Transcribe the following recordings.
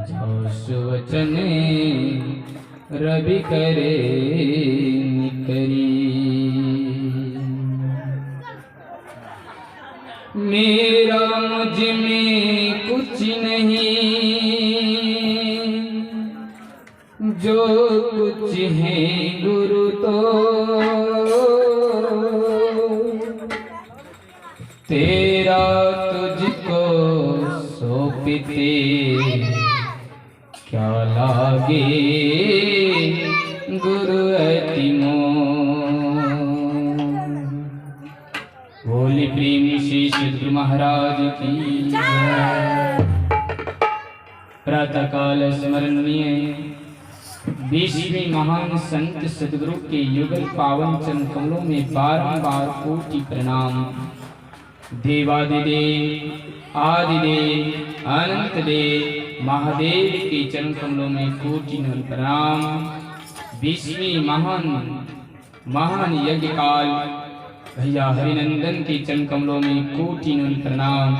जो सुवचन रवि करे निकरी। मेरा मुझ में कुछ नहीं, जो कुछ है गुरु तो तेरा तुझको सौंपते क्या लागे गुरु अति मोह। बोले प्रेम श्री सद्गुरु महाराज की जय। प्रातः काल स्मरणीय 20वें महान संत सद्गुरु के युगल पावन चरण कमलों में बारंबार कोटि प्रणाम। देवादिदेव आदिदेव अनंत देव महादेव के चरण कमलों में कोटि प्रणाम। 20वें महान यज्ञ काल भैया हरिनंदन के चरण कमलों में कोटि प्रणाम।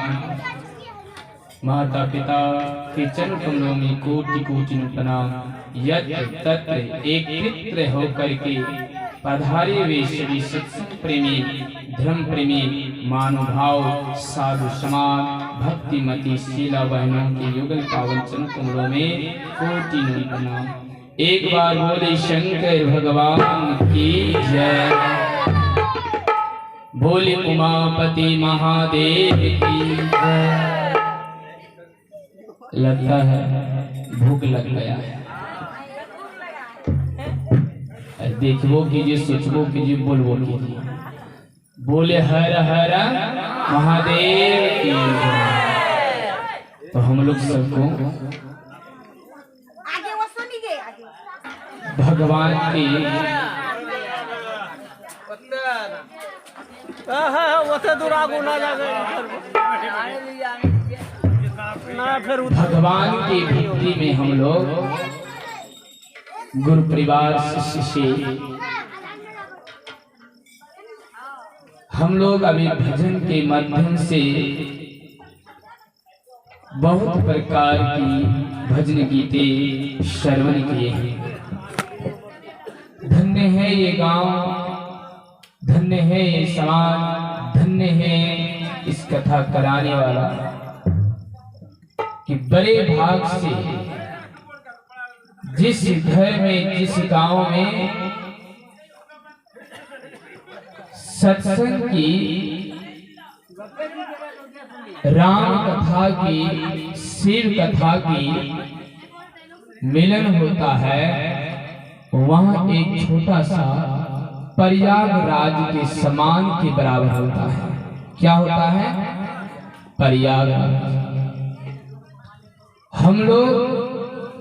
माता पिता के चरण कमलों में कोटि कोटि प्रणाम। यत्र तत्र एकत्र होकर के पधारे वे सभी सत्संग प्रेमी धर्म प्रेमी मानुभाव साधु समाज भक्तिमती शीला बहनों के युगल पावन चरण कमलों में कोटि प्रणाम। एक बार बोले शंकर भगवान की जय। बोले उमापति महादेव की जय। लगता है भूख लग गया है। देखबो कीजिए, सोचबो कीजिए, बोलबो कीजिए। बोले हर हर महादेव की जय। तो हम लोग सबको भगवान की भगवान की भक्ति में हम लोग गुरु परिवार शिष्य से हम लोग अभी भजन के माध्यम से बहुत प्रकार की भजन गीतें श्रवण किए हैं। धन्य है ये गांव, धन्य है ये समाज, धन्य है इस कथा कराने वाला कि बड़े भाग से जिस घर में जिस गांव में सत्संग की राम कथा की शिव कथा की मिलन होता है, वहां एक छोटा सा प्रयागराज के समान के बराबर होता है। क्या होता है? प्रयागराज। हम लोग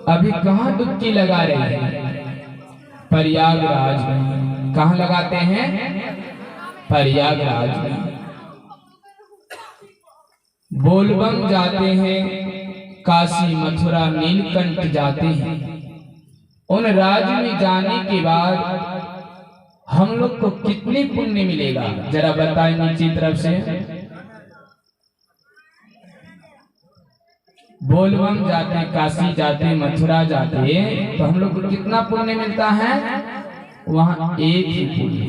अभी कहाँ डुबकी लगा रहे हैं? प्रयागराज में। कहाँ लगाते हैं? प्रयागराज में। बोलबम जाते हैं, काशी मथुरा नीलकंठ जाते हैं। उन राज्य में जाने के बाद हम लोग को कितनी पुण्य मिलेगा, जरा बताएं नीचे तरफ से। बोलबम जाते, काशी जाते, मथुरा जाते, तो हम लोग को कितना पुण्य मिलता है? वहां एक ही पुण्य,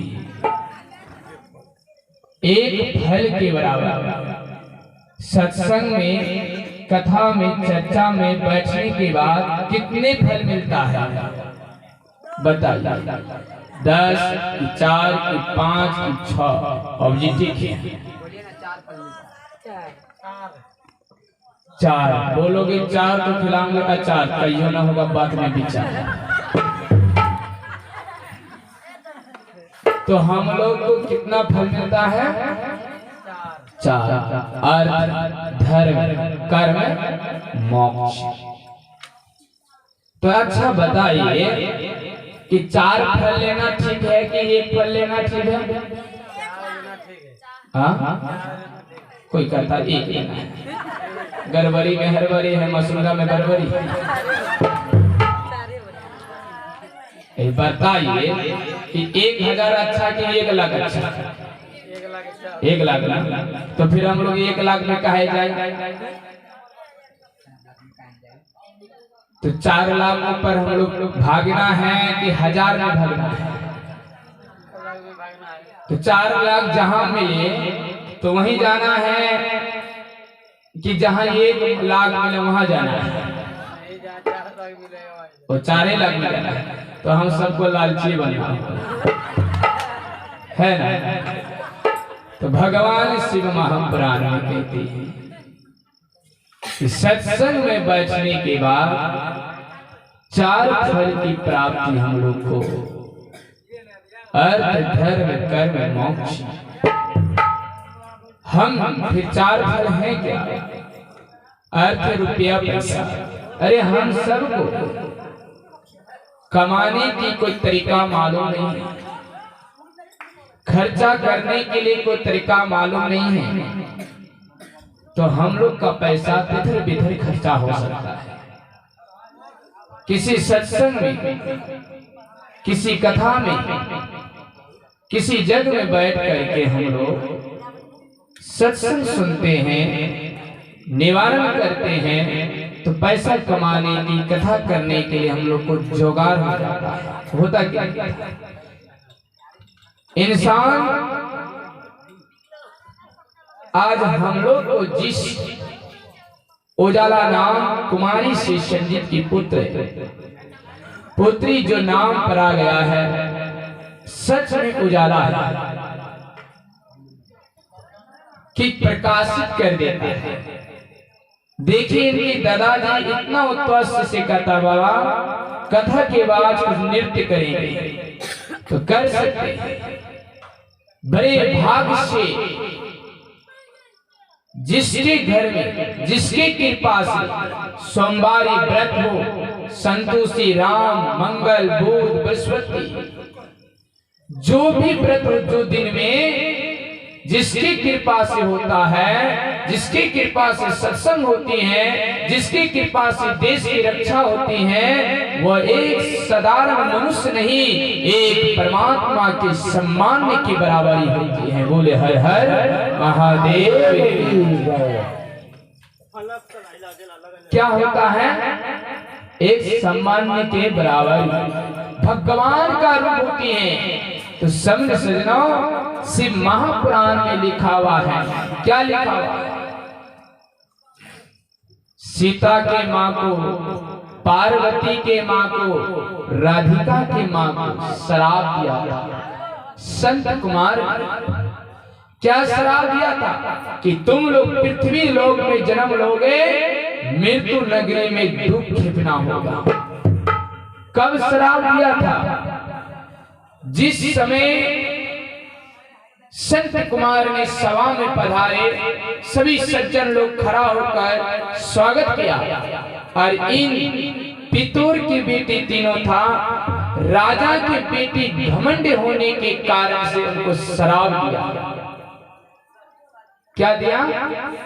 एक फल के बराबर। सत्संग में, कथा में, चर्चा में बैठने के बाद कितने फल मिलता है? बताइए। 10 की 4 की 5 की 6 ऑब्जेक्टिव है। 4 बोलोगे, 4 तो खिलाऊंगा अचार, कहियो ना होगा बात में विचार। तो हम लोग को कितना फल मिलता है? 4। अर्थ, धर्म, कर्म, मोक्ष। तो अच्छा बताइए कि 4 फल लेना ठीक है कि 1 फल लेना ठीक है? हाँ, कोई कहता 1 लेना है। गड़बड़ी में हड़बड़ी है, मसूरा में गड़बड़ी। बताइए कि 1000 अच्छा कि 1 लाख अच्छा? 1 लाख। तो फिर हम लोग 1 लाख में कहे जाए? तो 4 लाख पर हम लोग भागना है कि 1000 में भागना है? तो 4 लाख जहां मिले तो वहीं जाना है कि जहां 1 लाख मिले वहां जाना है? वो 4 लाख मिलेगा तो हम सबको लालची बनना है ना। तो भगवान शिव महापुराण में कहते हैं कि सत्संग में बैठने के बाद 4 फल की प्राप्ति हम लोग को, अर्थ धर्म कर्म मोक्ष। हम फिर 4 फल हैं क्या? अर्थ रुपया पैसा। अरे हम सबको कमाने की कोई तरीका मालूम नहीं है, खर्चा करने के लिए कोई तरीका मालूम नहीं है, तो हम लोग का पैसा इधर बिधर खर्चा हो सकता है। किसी सत्संग में, किसी कथा में, किसी जग में बैठ करके हम लोग सत्संग सुनते हैं, निवारण करते हैं, तो पैसा कमाने की, कथा करने के लिए हम लोग को जुगाड़ हो जाता है। होता क्या? इंसान आज हम लोग को जिस उजाला नाम कुमारी से संजीत की पुत्री जो नाम परा गया है, सच में उजाला है कि प्रकाशित कर देता है। देखिए इनके दादाजी इतना उत्साह से कहता, बाबा कथा के बाद कुछ नृत्य करेंगे तो कर सकते हैं। बड़े भाग से जिसके घर में, जिसके कृपा से सोमवारी व्रत हो, संतोषी, राम, मंगल, बुध, बृहस्पति, जो भी व्रत हो, जो दिन में जिसकी कृपा से होता है, जिसकी कृपा से सत्संग होती है, जिसकी कृपा से देश की रक्षा होती है, वह एक साधारण मनुष्य नहीं, एक परमात्मा के सम्मान की बराबरी होती है। बोले हर हर महादेव। क्या होता है? एक सम्मान के बराबर भगवान का रूप होती है। तो समझ सजनों, शिव महापुराण में लिखा हुआ है, क्या लिखा हुआ है? सीता के माँ को, पार्वती के माँ को, राधिका के माँ को श्राप दिया था। संत कुमार क्या श्राप दिया था कि तुम लोग पृथ्वी लोक में जन्म लोगे, मृत्यु नगरी में दुख छिपना होगा। कब श्राप दिया था? जिस समय संत कुमार ने सभा में पधारे, सभी सज्जन लोग खड़ा होकर स्वागत किया, और इन पितूर की बेटी तीनों था, राजा की बेटी घमंड होने के कारण से उनको श्राप दिया। क्या दिया?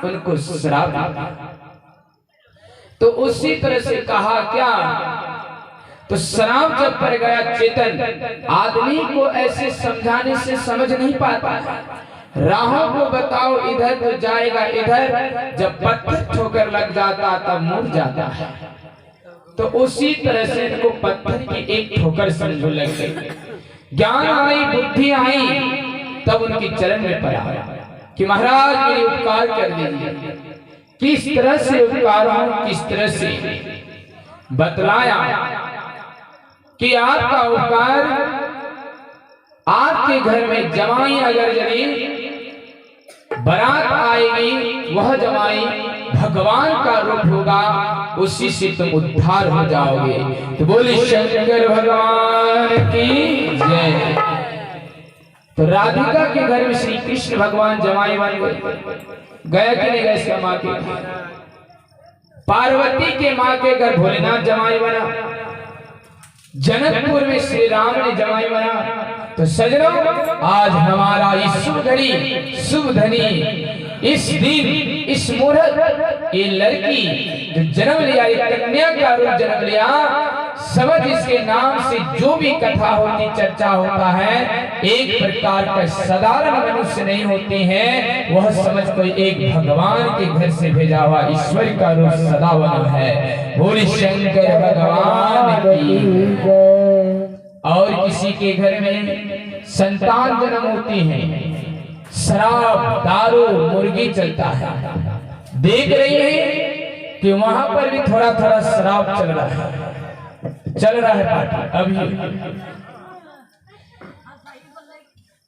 उनको श्राप दिया। तो उसी तरह से कहा क्या? तो श्राप जब पड़ गया, चेतन आदमी को ऐसे समझाने से समझ नहीं पाता है। राहों को बताओ इधर तो जाएगा इधर, जब पत्थर ठोकर लग जाता तब मुड़ जाता है। तो उसी तरह से इनको पत्थर की एक ठोकर समझो लग गई। ज्ञान आई, बुद्धि आई, तब उनके चरण में पड़ा कि महाराज मेरे उपकार कर दीजिए। किस तरह से उपकार हो, किस तरह से बतलाया कि आपका उपकार, आपके घर में जमाई अगर यदि बारात आएगी, वह जमाई भगवान का रूप होगा, उसी से तुम उद्धार हो जाओगे। तो बोले शंकर भगवान की जय। तो राधिका के घर में श्री कृष्ण भगवान जमाई बन गए कि नहीं गए? माँ के, पार्वती के माँ के घर भोलेनाथ जमाई बना, जनकपुर में श्री राम ने जमाई बना। तो सजनों, आज हमारा इस शुभ घड़ी, शुभ धनी, इस दिन, इस मुहूर्त, ये लड़की जो जन्म लिया, ये कन्या का रूप जन्म लिया, शब्द इसके नाम से जो भी कथा होती, चर्चा होता है, एक प्रकार का साधारण मनुष्य नहीं होते हैं, वह समझ कोई एक भगवान के घर से भेजा हुआ ईश्वर का रूप सदावन है। बोले शंकर भगवान की। और किसी के घर में संतान जन्म होती है, शराब, दारू, मुर्गी चलता है, देख रही है कि वहां पर भी थोड़ा थोड़ा शराब चल रहा है पार्टी,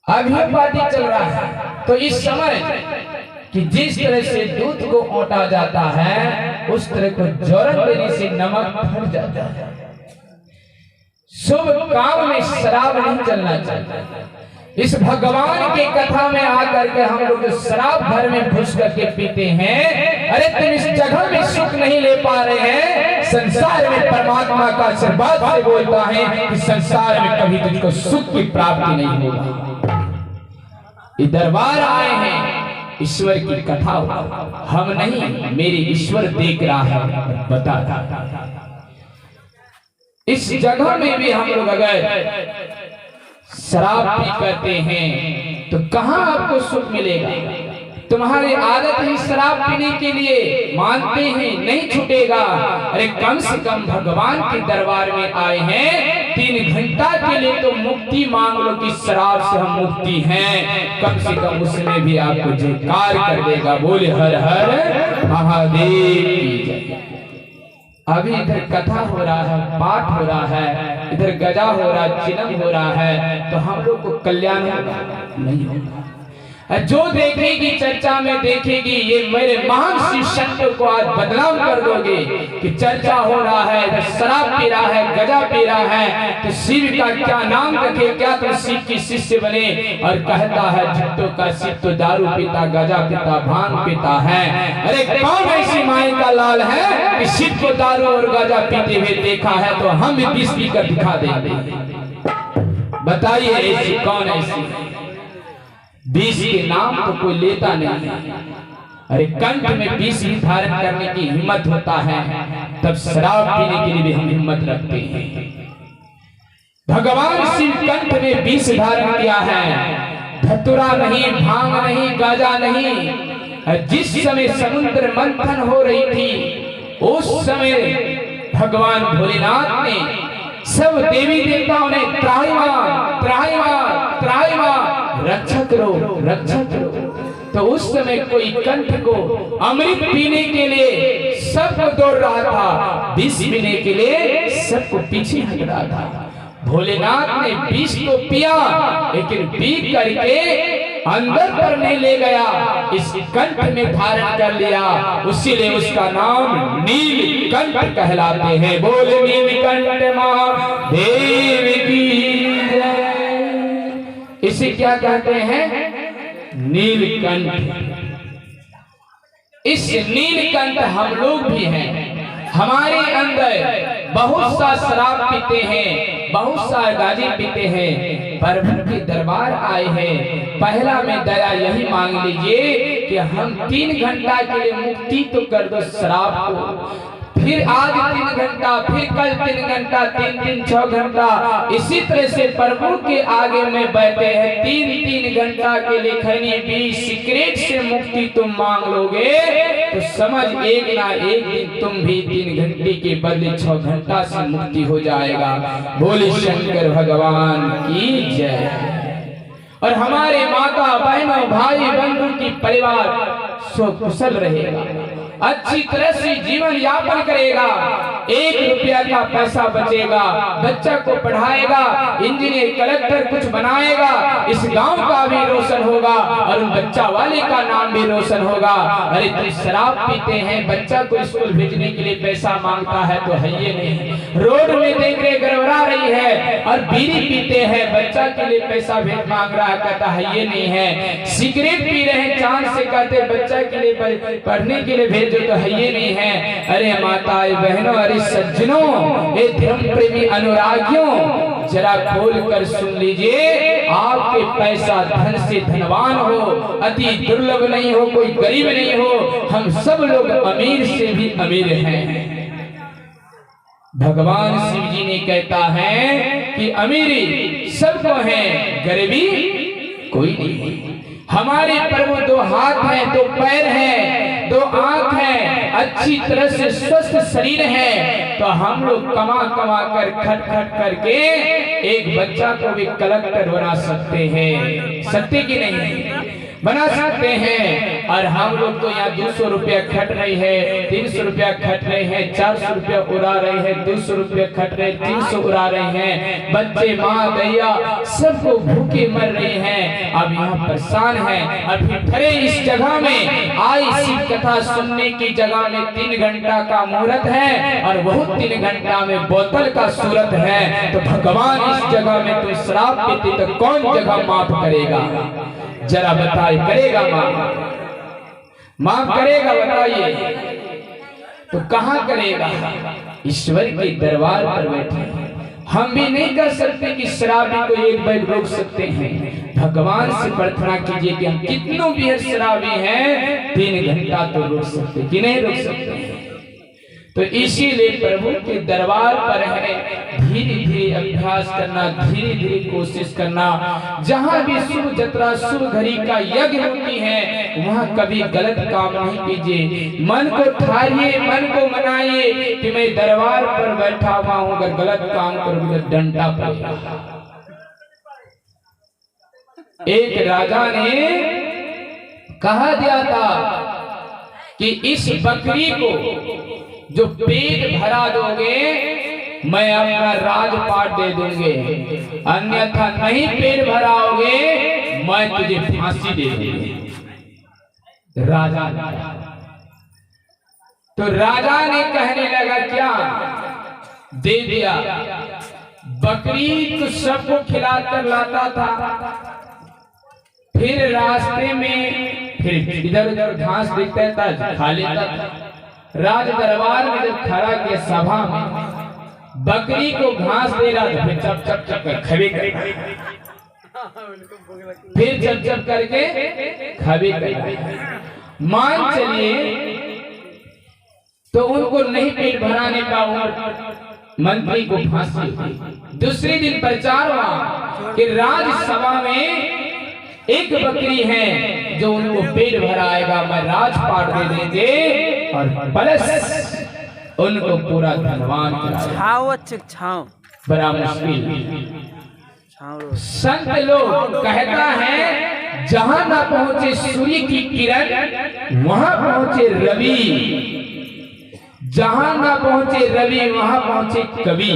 अभी पार्टी चल रहा है। तो इस समय कि जिस तरह से दूध को औटा जाता है, उस तरह को जोरन देने से नमक फट जाता है। शुभ काम में शराब नहीं चलना चाहिए। इस भगवान की कथा में आकर के हम लोग शराब घर में घुस करके पीते हैं। अरे तुम इस जगह में सुख नहीं ले पा रहे हैं, संसार में परमात्मा का आशीर्वाद से बोलता है कि संसार में कभी तुझको सुख की प्राप्ति नहीं होगी। ये दरबार आए हैं, ईश्वर की कथा हम नहीं, मेरे ईश्वर देख रहा है, बता रहा। इस जगह में भी हम लोग अगर शराब पी करते हैं तो कहां आपको सुख मिलेगा? तुम्हारी आदत ही शराब पीने के लिए, मानते हैं, नहीं छूटेगा। अरे कम से कम भगवान के दरबार में आए हैं, 3 घंटा के लिए तो मुक्ति मांग लो कि शराब से हम मुक्ति हैं, कम से कम उसमें भी आपको जयकार कर देगा। बोले हर हर महादेव की जय। अभी इधर कथा हो रहा है, पाठ हो रहा है, इधर गजा हो रहा है, चिलम हो रहा है, तो हम लोग को कल्याण नहीं होगा। जो देखेगी, चर्चा में देखेगी, ये मेरे महान शिव संत को आज बदनाम कर दोगे कि चर्चा हो रहा है, इधर शराब पी रहा है, गजा पी रहा है, तो शिव का क्या नाम रखे? क्या तो शिव की शिष्य बने? और कहता है जित्तो का शिव तो दारू पीता, गजा पीता, भांग पीता है। अरे कौन ऐसी माई का लाल है कि शिव को दारू और गजा पीते हुए देखा है? तो हम भी 20 पीकर दिखा देंगे। बताइए ऐसी कौन ऐसी? 20 के नाम तो कोई लेता नहीं। अरे कंठ में 20 भी धारण करने की हिम्मत होता है, तब शराब पीने के लिए भी हम हिम्मत रखते हैं। भगवान शिव कंठ में 20 धारण किया है, धतुरा नहीं, भांग नहीं, गाजा नहीं। जिस समय समुद्र मंथन हो रही थी, उस समय भगवान भोलेनाथ ने सब देवी देवताओं ने त्राहिमाम त्राहिमाम त्राहिमाम रक्षा करो, रक्षा करो। तो उस समय कोई कंठ को अमृत पीने के लिए सबको दौड़ रहा था, विष पीने के लिए सबको पीछे हट रहा था। भोलेनाथ ने विष तो पिया, लेकिन पी करके अंदर पर नहीं ले गया, इस कंठ में धारण कर लिया। उसीलिए उसका नाम नीलकंठ कहलाते हैं। बोले नीलकंठ महादेव की जय। इसे क्या कहते हैं? नीलकंठ। इस नीलकंठ हम लोग भी हैं। हमारे अंदर बहुत सा शराब पीते हैं, बहुत सा गांजे पीते हैं, पर के दरबार आए हैं। पहला में दया यही मांग लीजिए कि हम 3 घंटा के लिए मुक्ति तो कर दो शराब को, फिर आज 3 घंटा, फिर कल 3 घंटा, 3 6 घंटा, इसी तरह से प्रभु के आगे में बैठे हैं। 3 घंटा के लिए खैनी भी सिगरेट से मुक्ति तुम मांग लोगे तो समझ एक ना एक दिन तुम भी 3 घंटे के बदले 6 घंटा से मुक्ति हो जाएगा। बोले शंकर भगवान की जय। और हमारे माता बहनों, भाई बंधु की परिवार सुकुशल रहेगा, अच्छी तरह से जीवन यापन करेगा, 1 रुपया का पैसा बचेगा, बच्चा को पढ़ाएगा, इंजीनियर कलेक्टर कुछ बनाएगा, इस गांव का भी रोशन होगा और बच्चा वाले का नाम भी रोशन होगा। अरे तुम शराब पीते हैं, बच्चा को स्कूल भेजने के लिए पैसा मांगता है तो है ये नहीं, रोड में देख रहे गड़बड़ा रही है और बीड़ी पीते हैं, बच्चा के लिए पैसा भेज मांग रहा है, कहता है ये नहीं है। सिगरेट पी रहे हैं, चांद से कहते बच्चा के लिए पढ़ने के लिए भेजो तो है ये नहीं है। अरे माताएं बहनों, अरे सज्जनों, ये धर्म प्रेमी अनुरागियों, जरा खोल कर सुन लीजिए। आपके पैसा धन से धनवान हो, अति दुर्लभ नहीं हो, कोई गरीब नहीं हो, हम सब लोग अमीर से भी अमीर हैं। भगवान शिव जी ने कहता है कि अमीरी सबको है, गरीबी कोई नहीं। हमारे प्रभु दो हाथ है, दो पैर है, दो आंख है, अच्छी तरह से स्वस्थ शरीर है, तो हम लोग कमा कमा कर खट खट करके एक बच्चा को भी कलेक्टर बना सकते हैं, सत्य की नहीं बना सकते हैं। और हम लोग तो यहाँ 200 रुपया खट रही है, 300 रुपया खट रहे हैं, 400 रुपया उड़ा रहे हैं, 200 रुपया खट रहे, 300 उड़ा रहे हैं, बच्चे माँ दैया सबको भूखे मर रहे हैं। अब यहाँ परेशान है। अभी ठहरे इस जगह में आई शिव कथा सुनने की जगह में 3 घंटा का मुहूर्त है और बहुत 3 घंटा में बोतल का सूरत है। तो भगवान इस जगह में तो शराब पीती तो कौन जगह माफ करेगा? जरा बताइए, करेगा माफ करेगा? बताइए तो कहाँ करेगा? ईश्वर के दरबार पर बैठे हम भी नहीं कर सकते कि शराबी को एक बैग रोक सकते हैं। भगवान से प्रार्थना कीजिए कि हम कितनों भी शराबी हैं 3 घंटा तो रोक सकते कि नहीं रोक सकते। तो इसीलिए प्रभु के दरबार पर है धीरे धीरे अभ्यास करना, धीरे धीरे कोशिश करना। जहाँ भी शुभ जत्रा शुभ घड़ी का यज्ञ होती है वहाँ कभी गलत काम नहीं कीजिए। मन को ठारिए, मन को मनाइए कि मैं दरबार पर बैठा हुआ हूँ, अगर गलत काम करूँगा तो डंडा पड़ेगा। एक राजा ने कहा दिया था कि इस बकरी को जो पेट भरा दोगे मैं अपना राजपाट दे दूंगे, अन्यथा नहीं पेट भराओगे मैं तुझे फांसी दे दूंगी। राजा तो राजा ने कहने लगा क्या? दे दिया। बकरी तो सबको खिलाकर लाता था, फिर रास्ते में फिर इधर उधर घास दिखता था खा लेता था। राज दरबार में जब खड़ा के सभा में बकरी को घास दे रहा था, फिर चप चप चप कर खबे कर, फिर चप चप करके खबे कर। मान चलिए तो उनको नहीं पेट भराने का मंत्री को फांसी हुई। दूसरे दिन प्रचार हुआ कि राज्यसभा में एक बकरी है जो उनको पेट भराएगा, मैं राजपाट दे देंगे और प्लस उनको पूरा धनवान कराएगा। बड़ा मुश्किल। संत लोग कहता है जहां ना पहुंचे सूर्य की किरण वहां पहुंचे रवि, जहां ना पहुंचे रवि वहां पहुंचे कवि।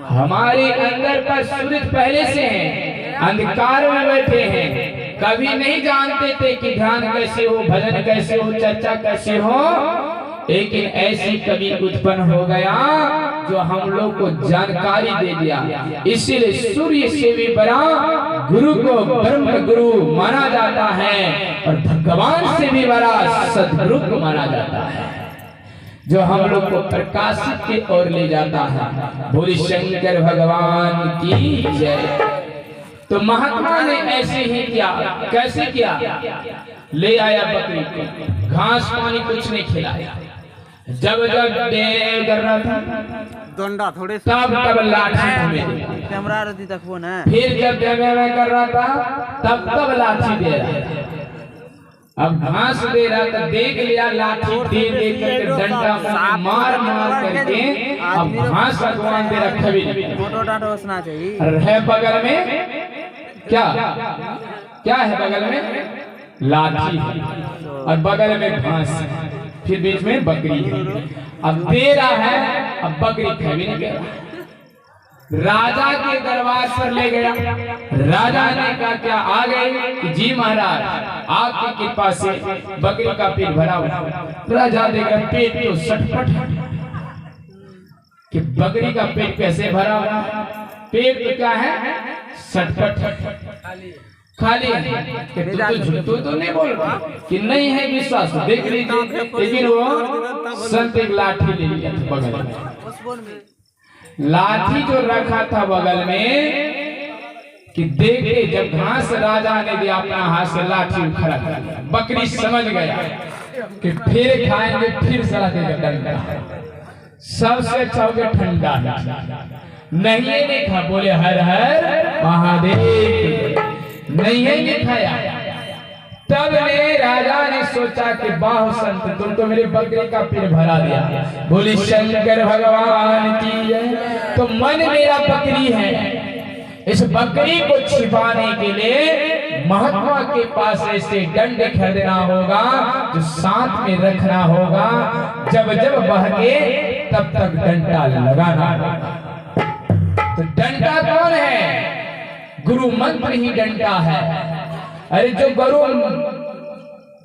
हमारे अंदर पर सूरज पहले से है, अंधकार में बैठे हैं, कभी नहीं जानते थे कि ध्यान कैसे हो, भजन कैसे हो, चर्चा कैसे हो, लेकिन ऐसी कवि उत्पन्न हो गया जो हम लोग को जानकारी दे दिया। इसीलिए सूर्य से भी बड़ा गुरु को ब्रह्म गुरु माना जाता है और भगवान से भी बड़ा सद्गुरु को माना जाता है, जो हम लोग को प्रकाशित की ओर ले जाता है। बोले शंकर भगवान की जय। तो महात्मा ने ऐसे ही किया। कैसे किया? ले आया बकरी को, घास पानी कुछ नहीं खिलाया। जब जब देर कर रहा था डंडा थोड़े तब लाठी में कैमरा रही तक वो ना, फिर जब में कर रहा था तब लाठी दे रहा था। अब घास दे रहा था, देख लिया लाठी दे दे करके डंडा मार मार करके अब घास का दुकान दे रखा भी फोटो डाटा बसना चाहिए। है बगल में क्या है बगल में? लाठी है और बगल में घास है, फिर बीच में बकरी है। अब दे रहा है, अब बकरी खा भी नहीं गया। राजा के दरबार पर ले गया। राजा ने कहा क्या आ गए? कि जी महाराज आपकी कृपा से बकरी का पेट भरा हुआ। राजा देखा पेट तो सटपट कि बकरी का पेट कैसे भरा हुआ? पेट तो क्या है? सटपट खाली है। तू तो नहीं बोल रहा कि नहीं है विश्वास, देख लीजिए। लेकिन वो संत एक लाठी ले लिया बगल में, लाठी जो रखा था बगल में कि देखे जब घास राजा ने दिया अपना हाथ से लाठी खड़ा कर दिया। बकरी समझ गया कि फिर खाएंगे, फिर सला देगा डंडा। सबसे अच्छा हो गया ठंडा। नहीं है लिखा, बोले हर हर महादेव, नहीं है लिखाया। तब ने राजा ने सोचा कि वाह संत, तुम तो मेरे बकरी का पेट भरा दिया। बोले शंकर भगवान की जय। तो मन मेरा बकरी है, इस बकरी को छिपाने के लिए महात्मा के पास ऐसे दंड खरीदना होगा जो साथ में रखना होगा, जब जब बहके तब तक डंडा लगाना होगा। तो डंडा कौन है? गुरु मंत्र ही डंडा है। अरे जो गुरु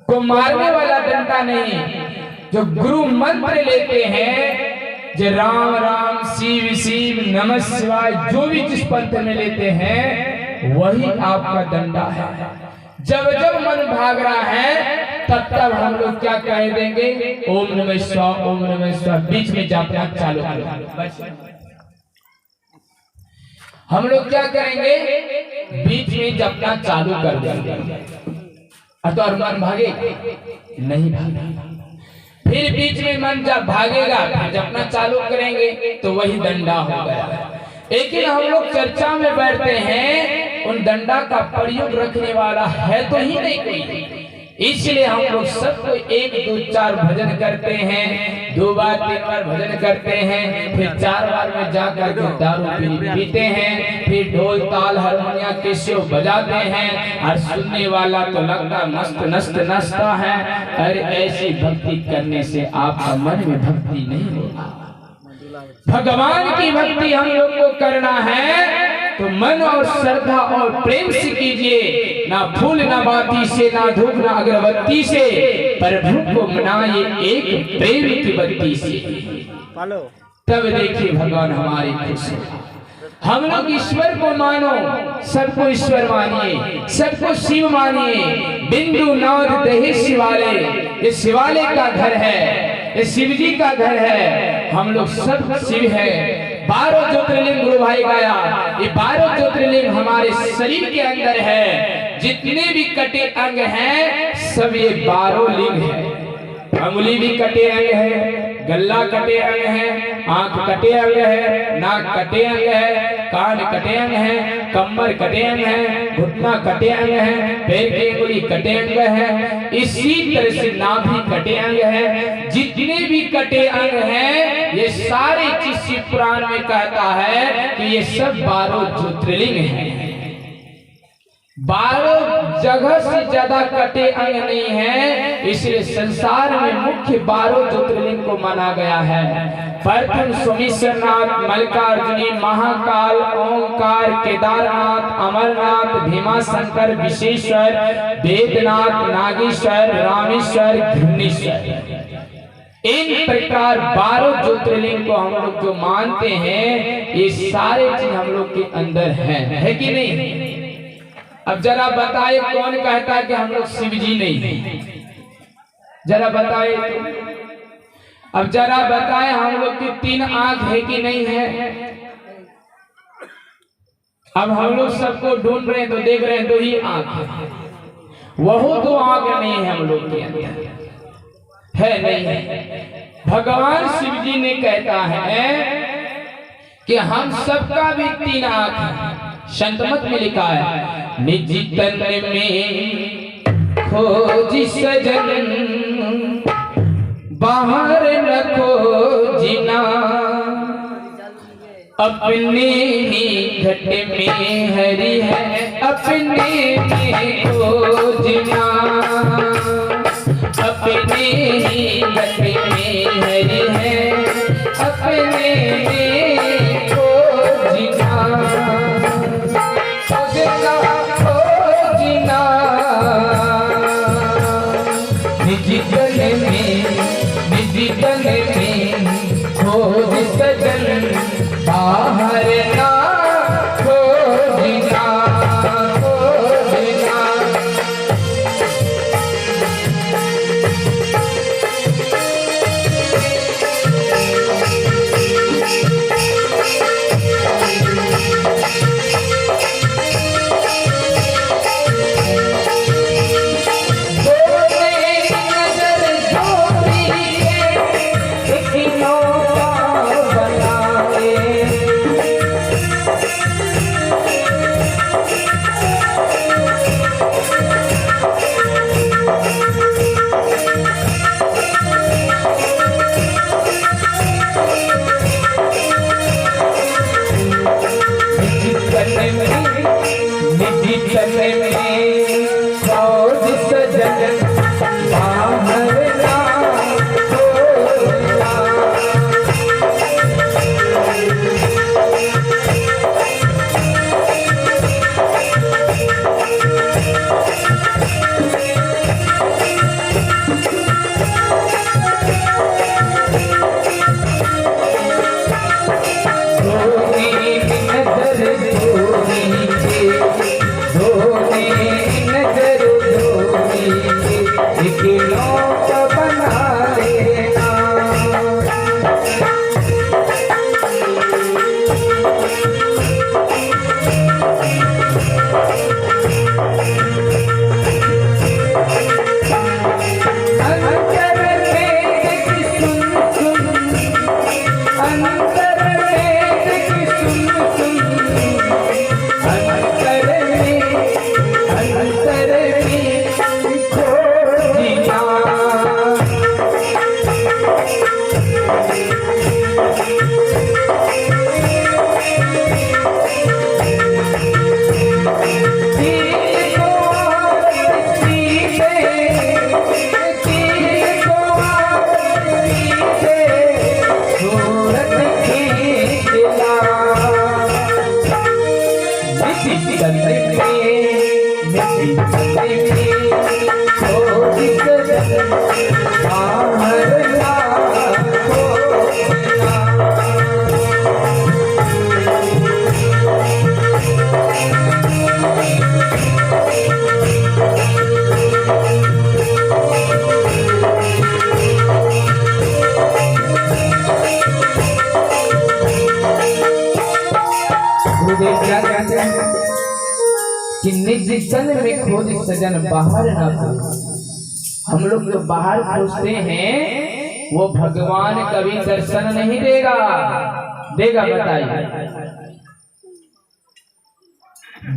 को मारने वाला डंडा नहीं, जो गुरु मंत्र लेते हैं, जो राम राम शिव शिव नमः शिवाय जो भी जिस पंथ में लेते हैं वही आपका डंडा है। जब जब मन भाग रहा है तब तब हम लोग क्या कह देंगे? ओम नमः शिवाय ओम नमः शिवाय, बीच में जापना चालू कर। हम लोग क्या करेंगे? बीच में जपना चालू कर देंगे। तो मन भागेगा नहीं, भागेगा। फिर बीच में मन जब भागेगा फिर जपना चालू करेंगे तो वही डंडा हो गया। लेकिन हम लोग चर्चा में बैठते हैं, उन डंडा का प्रयोग रखने वाला है तो ही नहीं कोई। इसलिए हम लोग सबको 1 2 4 भजन करते हैं, 2 बार 3 बार भजन करते हैं, फिर 4 बार में जाकर के दारू पीते हैं, फिर ढोल ताल हारमोनिया कैसे बजाते हैं, और सुनने वाला तो लगता मस्त नस्त नचता है। अरे ऐसी भक्ति करने से आपका मन में भक्ति नहीं होगा। भगवान की भक्ति हम लोग को करना है तो मन और श्रद्धा और प्रेम से कीजिए, ना फूल ना बाती से, ना धूप ना अगरबत्ती से, प्रभु को मनाइए एक प्रेम की बत्ती से। तब देखिए भगवान हमारे खुश हैं। हम लोग ईश्वर को मानो, सबको ईश्वर मानिए, सबको शिव मानिए। बिंदु नाद दहे शिवालय, ये शिवालय का घर है, ये शिव जी का घर है। हम लोग सब शिव है। 12 ज्योतिर्लिंग गुरु भाई गाया, ये 12 ज्योतिर्लिंग हमारे शरीर के अंदर है। जितने भी कटे अंग हैं सब ये 12 लिंग है। अंगुली भी कटे अंग है, गल्ला कटे अंग है, आंख कटे अंग है, नाक कटे अंग है, कान कटे अंग है, कमर कटे अंग है, घुटना कटे अंग है, पैर की अंगुली कटे अंग है। इसी तरह से नाभि कटे अंग है। जितने भी कटे अंग हैं ये सारी चीज शिव पुराण में कहता है कि ये सब 12 ज्योतिर्लिंग हैं। 12 जगह से ज्यादा कटे अंग नहीं है, इसलिए संसार में मुख्य 12 ज्योतिर्लिंग को माना गया है। प्रथम सोमेश्वरनाथ, मल्लिकार्जुनी, महाकाल, ओंकार, केदारनाथ, अमरनाथ, भीमाशंकर, विश्वेश्वर, वेदनाथ, नागेश्वर, रामेश्वर, घृणेश्वर। इन प्रकार 12 ज्योतिर्लिंग को हम लोग जो मानते हैं ये सारे चीज हम लोग के अंदर है कि नहीं? अब जरा बताए कौन कहता है कि हम लोग शिव जी नहीं है? जरा बताए तो। अब जरा बताए हम लोग की 3 आंख है कि नहीं है? अब हम लोग सबको ढूंढ रहे हैं तो देख रहे हैं 2 ही आंख है, वह 2 आंख नहीं है हम लोग के अंदर, है नहीं है। भगवान शिव जी ने कहता है कि हम सबका भी 3 आंख है। संतमत में लिखा है, निजी तन में खोजी सजन, बाहर न खोजना, अपने ही घट में हरि है, अपने में खोजना, अपने ही घट में हरि है, अपने में खोजना, खोजना, निजी तन में खोज सजन, बाहर ना खोजना, खोजना। अंतर में सुन सुन अंतर में खोजना क्या कहते हैं कि निज जन में खोज सजन बाहर ना खोज। हम लोग जो बाहर खोजते हैं वो भगवान कभी दर्शन नहीं देगा। देगा बताइए?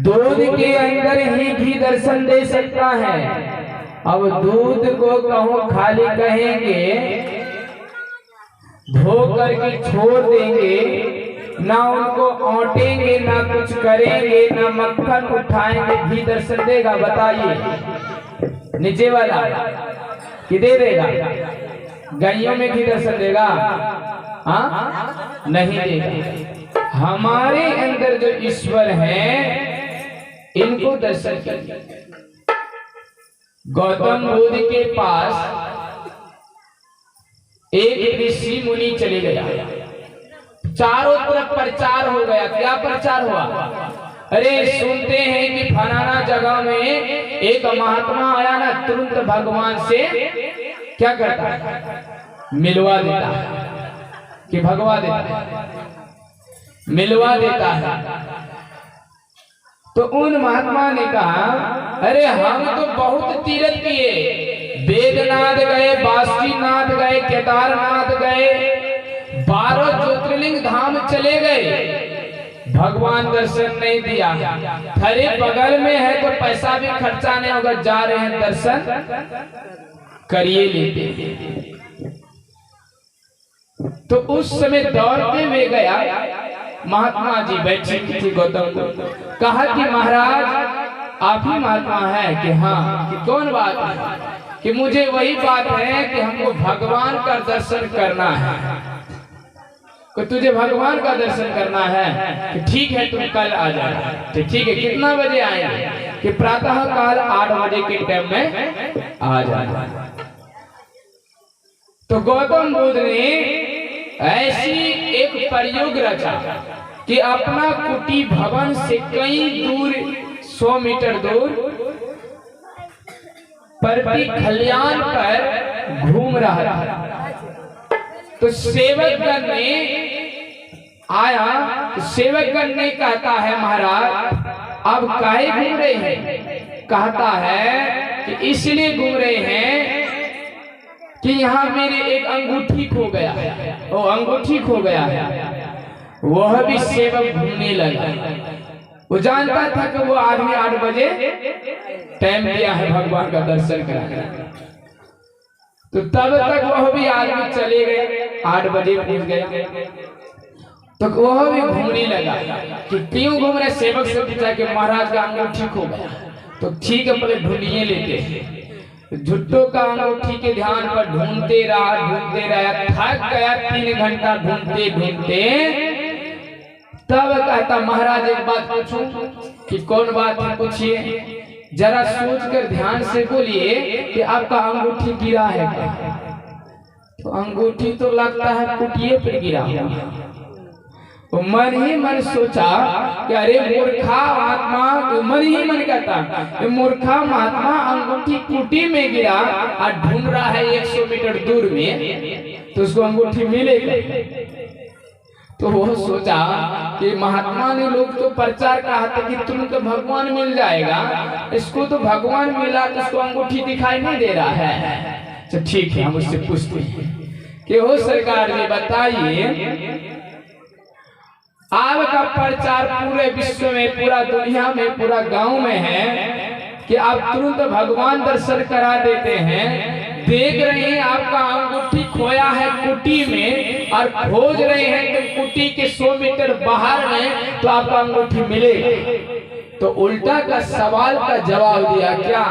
दूध के अंदर ही घी दर्शन दे सकता है। अब दूध को कहूं खाली कहेंगे, धो करके छोड़ देंगे, ना उनको औंटेंगे, ना कुछ करेंगे, ना मक्खन उठाएंगे, घी दर्शन देगा? बताइए नीचे वाला कि दे देगा? गायों में घी दर्शन देगा? हाँ नहीं देगा। हमारे अंदर जो ईश्वर है इनको दर्शन करिए। गौतम बुद्ध के पास एक ऋषि मुनि चले गया, चारों तरफ प्रचार हो गया। क्या प्रचार हुआ? अरे सुनते हैं कि फलाना जगह में एक महात्मा आया ना, तुरंत भगवान से क्या करता है? मिलवा देता है। कि भगवा देता है, मिलवा देता है। तो उन महात्मा ने कहा, अरे हम तो बहुत तीर्थ किए, वेदनाथ गए, बासुकीनाथ गए, केदारनाथ गए, 12 ज्योतिर्लिंग धाम चले गए, भगवान दर्शन नहीं दिया। अरे बगल में है तो पैसा भी खर्चा नहीं होगा, जा रहे हैं दर्शन करिए लेते। तो उस समय दौड़ते हुए गया, महात्मा जी बैठे थे गौतम को, कहा कि महाराज आप ही महात्मा है? कि हाँ। कि कौन बात है? कि मुझे वही बात है कि हमको भगवान का दर्शन करना है। कि तुझे भगवान का दर्शन करना है? कि ठीक है तुम कल आ जाना। तो ठीक है, कितना बजे आएंगे? कि प्रातः काल 8 बजे के टाइम में आ जाना। तो गौतम बुद्ध ने ऐसी एक प्रयोग रचा कि अपना कुटी भवन से कई दूर, 100 मीटर दूर प्रति खलियान पर घूम रहा था। तो सेवकगण ने आया, तो सेवकगण ने कहता है, महाराज अब काहे घूम रहे हैं? कहता है कि इसलिए घूम रहे हैं कि यहाँ मेरे एक अंगूठी खो गया है। वो अंगूठी खो गया है। वह भी सेवक घूमने लगा। वो जानता था कि वो आदमी 8 बजे टाइम दिया है भगवान का दर्शन कराने। तो तब तक वह भी आदमी चले गए, 8 बजे पहुंच गए। तो वह भी घूमने लगा कि क्यों घूम रहे? सेवक से पूछा कि महाराज का अंगूठी खो गया। तो ठीक है, पहले ढूंढिए लेते। झुट्टो का अंगूठी के ध्यान पर ढूंढते रहा, थक गया 3 घंटा ढूंढते ढूंढते। तब कहता, महाराज एक बात पूछूं? कि कौन बात है? पूछिए। जरा सोचकर ध्यान से बोलिए कि आपका अंगूठी गिरा है क्या? तो अंगूठी तो लगता है कुटिये पर गिरा हुआ। तो मन ही मन सोचा कि अरे मूर्खा महात्मा, मन ही मन कहता मूर्खा महात्मा, अंगूठी कुटी में गिरा और ढूंढ रहा है 100 मीटर दूर में, तो उसको अंगूठी मिलेगा। तो वो सोचा कि महात्मा ने लोग तो प्रचार कहा था कि तुमको भगवान मिल जाएगा, इसको तो भगवान मिला तो इसको अंगूठी दिखाई नहीं दे रहा है। तो ठीक है, हम उससे पूछते हैं। कि हो सरकार जी बताइए, आपका प्रचार पूरे विश्व में, पूरा दुनिया में, पूरा गांव में है कि आप तुरंत भगवान दर्शन करा देते हैं। देख रहे हैं आपका अंगूठी खोया है कुटी में और खोज रहे हैं तो कुटी के 100 मीटर बाहर में तो आपका अंगूठी मिलेगा। तो उल्टा का सवाल का जवाब दिया क्या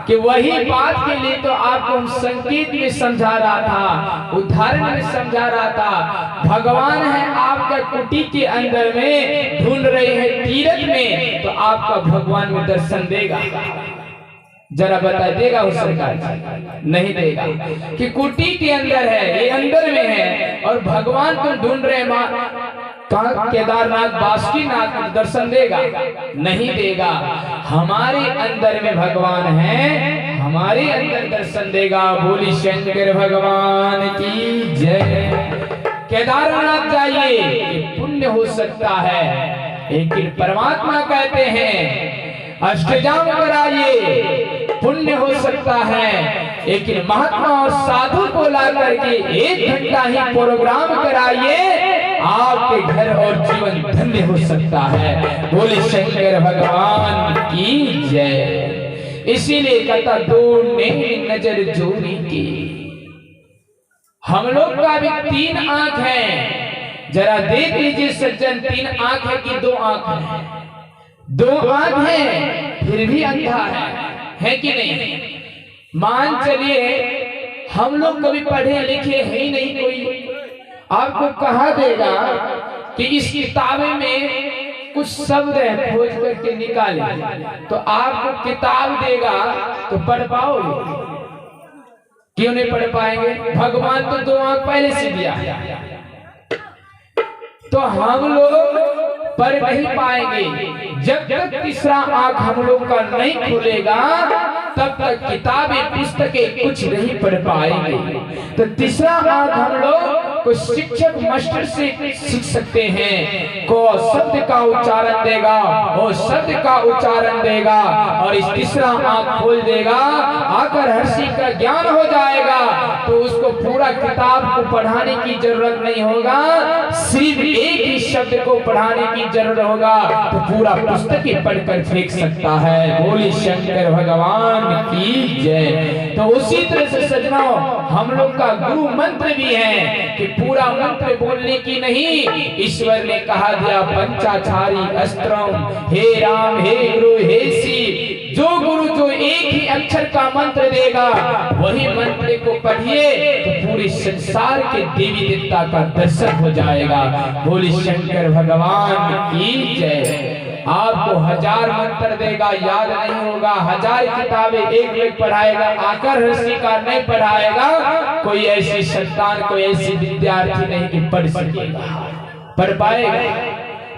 कि वही बात के लिए तो आपको हम संकेत में समझा रहा था, उदाहरण में समझा रहा था। भगवान है आपका कुटी के अंदर में, ढूंढ रहे हैं तीरथ में, तो आपका भगवान में दर्शन देगा। जरा बता देगा उस सरकार? नहीं देगा कि कुटी के अंदर है, ये अंदर में है, और भगवान तुम ढूंढ रहे केदारनाथ बासुकीनाथ दर्शन देगा? नहीं देगा। हमारे अंदर में भगवान है, हमारे अंदर दर्शन देगा। बोली शंकर भगवान की जय। केदारनाथ जाइए, पुण्य हो सकता है, लेकिन परमात्मा कहते हैं अष्टजाम कराइए, पुण्य हो सकता है, लेकिन महात्मा और साधु को ला करके 1 घंटा ही प्रोग्राम कराइए, आपके घर और जीवन धन्य हो सकता है। बोले शंकर भगवान की जय। इसीलिए कहता दो ने नजर जोड़ी की। हम लोग का भी 3 आंख है, जरा देख लीजिए सज्जन, 3 आंख है कि 2 आंख है? 2 आंख है फिर भी अंधा है कि नहीं? मान चलिए हम लोग कभी पढ़े लिखे है ही नहीं, कोई आपको कहा देगा कि इस किताबे में कुछ शब्द है, खोज करके निकाले, तो आपको किताब देगा तो पढ़ पाओगे? क्यों नहीं पढ़ पाएंगे? भगवान तो 2 आंख पहले से दिया, तो हम लोग पढ़ नहीं पाएंगे। जब तक तीसरा आंख हम लोग का नहीं खुलेगा तब तक किताबें पुस्तकें कुछ नहीं पढ़ पाएंगे। तो तीसरा आंख हम लोग को शिक्षक मास्टर से सीख सकते हैं। को शब्द का उच्चारण देगा, वो शब्द का उच्चारण देगा, और इस तीसरा आंख खोल देगा, आकर हर्षी का ज्ञान हो जाएगा। तो उसको पूरा किताब को पढ़ाने की जरूरत नहीं होगा, सिर्फ एक ही शब्द को पढ़ाने की जरूरत होगा, तो पूरा पुस्तक ही पढ़कर फेंक सकता है। बोली शंकर भगवान की जय। तो उसी तरह से सज्जनों, हम लोग का गुरु मंत्र भी है कि पूरा मंत्र बोलने की नहीं, ईश्वर ने कहा दिया पंचाचारी अस्त्रम, हे राम हे गुरु हे शिव। जो गुरु जो एक ही अक्षर का मंत्र देगा, वही मंत्र को पढ़िए तो पूरे संसार के देवी देवता का दर्शन हो जाएगा। बोली शंकर भगवान की जय। आपको 1000 मंत्र देगा, याद नहीं होगा, 1000 किताबें एक पढ़ाएगा, आकर हर्षी का नहीं पढ़ाएगा, कोई ऐसी संतान, कोई ऐसी विद्यार्थी नहीं कि पढ़ सकेगा, पढ़ पाएगा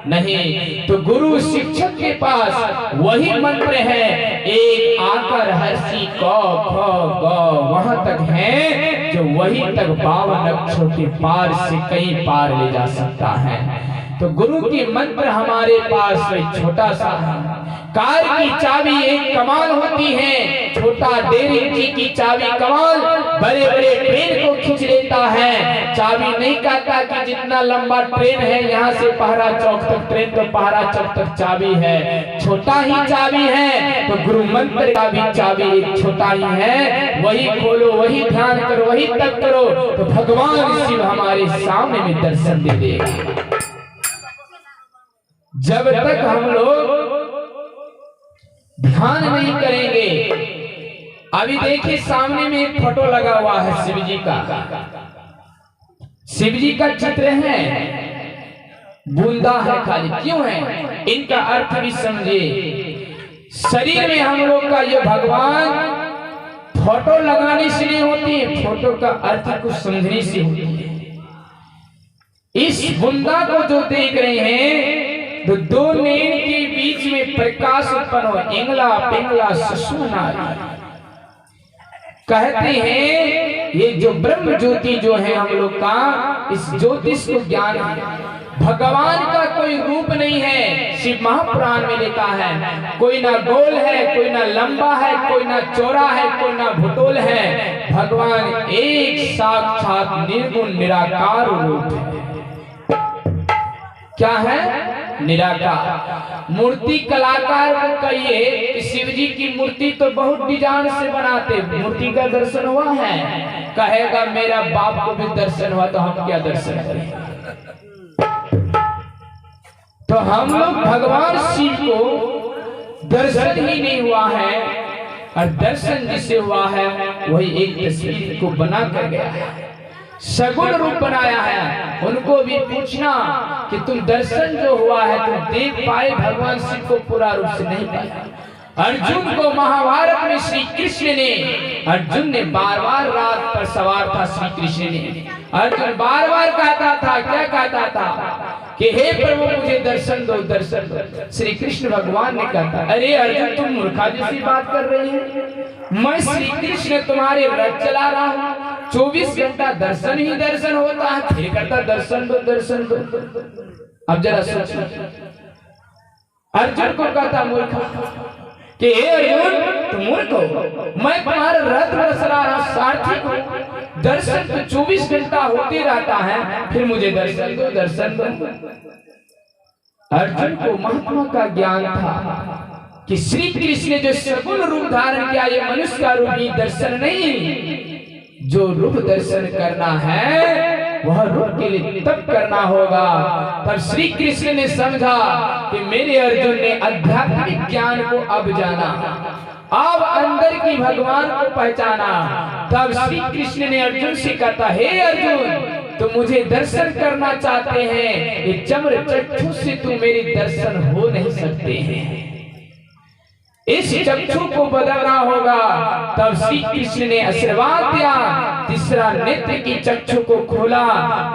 नहीं। तो गुरु शिक्षक के पास वही मंत्र है, एक आकर हर्षी क ख ग वहां तक है, जो वही तक 52 अक्षरों के पार से कहीं पार ले जा सकता है। तो गुरु की मंत्र हमारे पास छोटा सा है। कार की चाबी एक कमाल होती है, छोटा 1.5 इंच की चाबी कमाल बड़े बड़े ट्रेन को खींच लेता है। चाबी नहीं कहता कि जितना लंबा ट्रेन है यहाँ से पहरा चौक तक ट्रेन, तो पहरा चौक तक चाबी है, छोटा ही चाबी है। तो गुरु मंत्र का भी चाबी एक छोटा ही है, वही खोलो, वही ध्यान करो, वही तप करो, तो भगवान शिव हमारे सामने में दर्शन दे देगा। जब तक हम लोग ध्यान नहीं करेंगे, अभी देखिए सामने में एक फोटो लगा हुआ है शिव जी का, शिव जी का चित्र है, बूंदा है खाली, क्यों है? इनका अर्थ भी समझिए। शरीर में हम लोग का ये भगवान फोटो लगाने से नहीं होती है, फोटो का अर्थ कुछ समझने से होती है। इस बूंदा को जो देख रहे हैं, तो 2 नैन के बीच में प्रकाश उत्पन्न हो, इंगला पिंगला सुषुम्ना कहते हैं। ये जो ब्रह्म ज्योति जो है हम लोग का, इस ज्योतिष को ज्ञान है। भगवान का कोई रूप नहीं है। शिव महापुराण में लिखा है, कोई ना गोल है, कोई ना लंबा है, कोई ना चौड़ा है, कोई ना भुटोल है। भगवान एक साक्षात निर्गुण निराकार रूप है। क्या है? निराकार। मूर्ति कलाकार को कहिए कि शिव जी की मूर्ति तो बहुत डिजाइन से बनाते, मूर्ति का दर्शन हुआ है? कहेगा मेरा बाप को भी दर्शन हुआ, तो हम क्या दर्शन करें? तो हम लोग भगवान शिव को दर्शन ही नहीं हुआ है, और दर्शन जिसे हुआ है वही एक तस्वीर को बना कर गया है, सगुण रूप बनाया है। उनको भी पूछना कि तुम दर्शन जो हुआ है तुम देख पाए भगवान शिव को? पूरा रूप से नहीं पाया। अर्जुन को महाभारत में श्री कृष्ण ने, अर्जुन ने बार बार रात पर सवार था श्री कृष्ण ने, अर्जुन बार बार कहता था, क्या कहता था कि हे प्रभु मुझे दर्शन दो, दर्शन दो। श्री कृष्ण भगवान ने कहा, अरे अर्जुन तुम मूर्खा जैसी बात कर रही है, मैं श्री कृष्ण तुम्हारे रथ चला रहा हूँ, 24 घंटा दर्शन ही दर्शन होता है, फिर कहता दर्शन दो, दर्शन दो। अब जरा सोचो, अर्जुन को कहता मूर्ख कि हे अर्जुन तुम मूर्ख हो, मैं तुम्हारा रथ चला रहा हूं, सारथी को दर्शन तो 24 घंटा होते रहता है, फिर मुझे दर्शन दो, दर्शन दो। अर्जुन को महात्मा का ज्ञान था कि श्री कृष्ण ने जो सगुण रूप धारण किया, ये मनुष्य का रूप ही दर्शन नहीं, जो रूप दर्शन करना है वह रूप के लिए तप करना होगा। तब श्री कृष्ण ने समझा कि मेरे अर्जुन ने आध्यात्मिक ज्ञान को अब जाना, अब अंदर की भगवान को पहचाना। तब श्री कृष्ण ने अर्जुन से कहा, हे अर्जुन तो मुझे दर्शन करना चाहते हैं, ये चम्र चक्षु से तुम मेरे दर्शन हो नहीं सकते हैं, इस चक्षु को बदलना होगा। तब श्री कृष्ण ने आशीर्वाद दिया, तीसरा नेत्र की चक्षु को खोला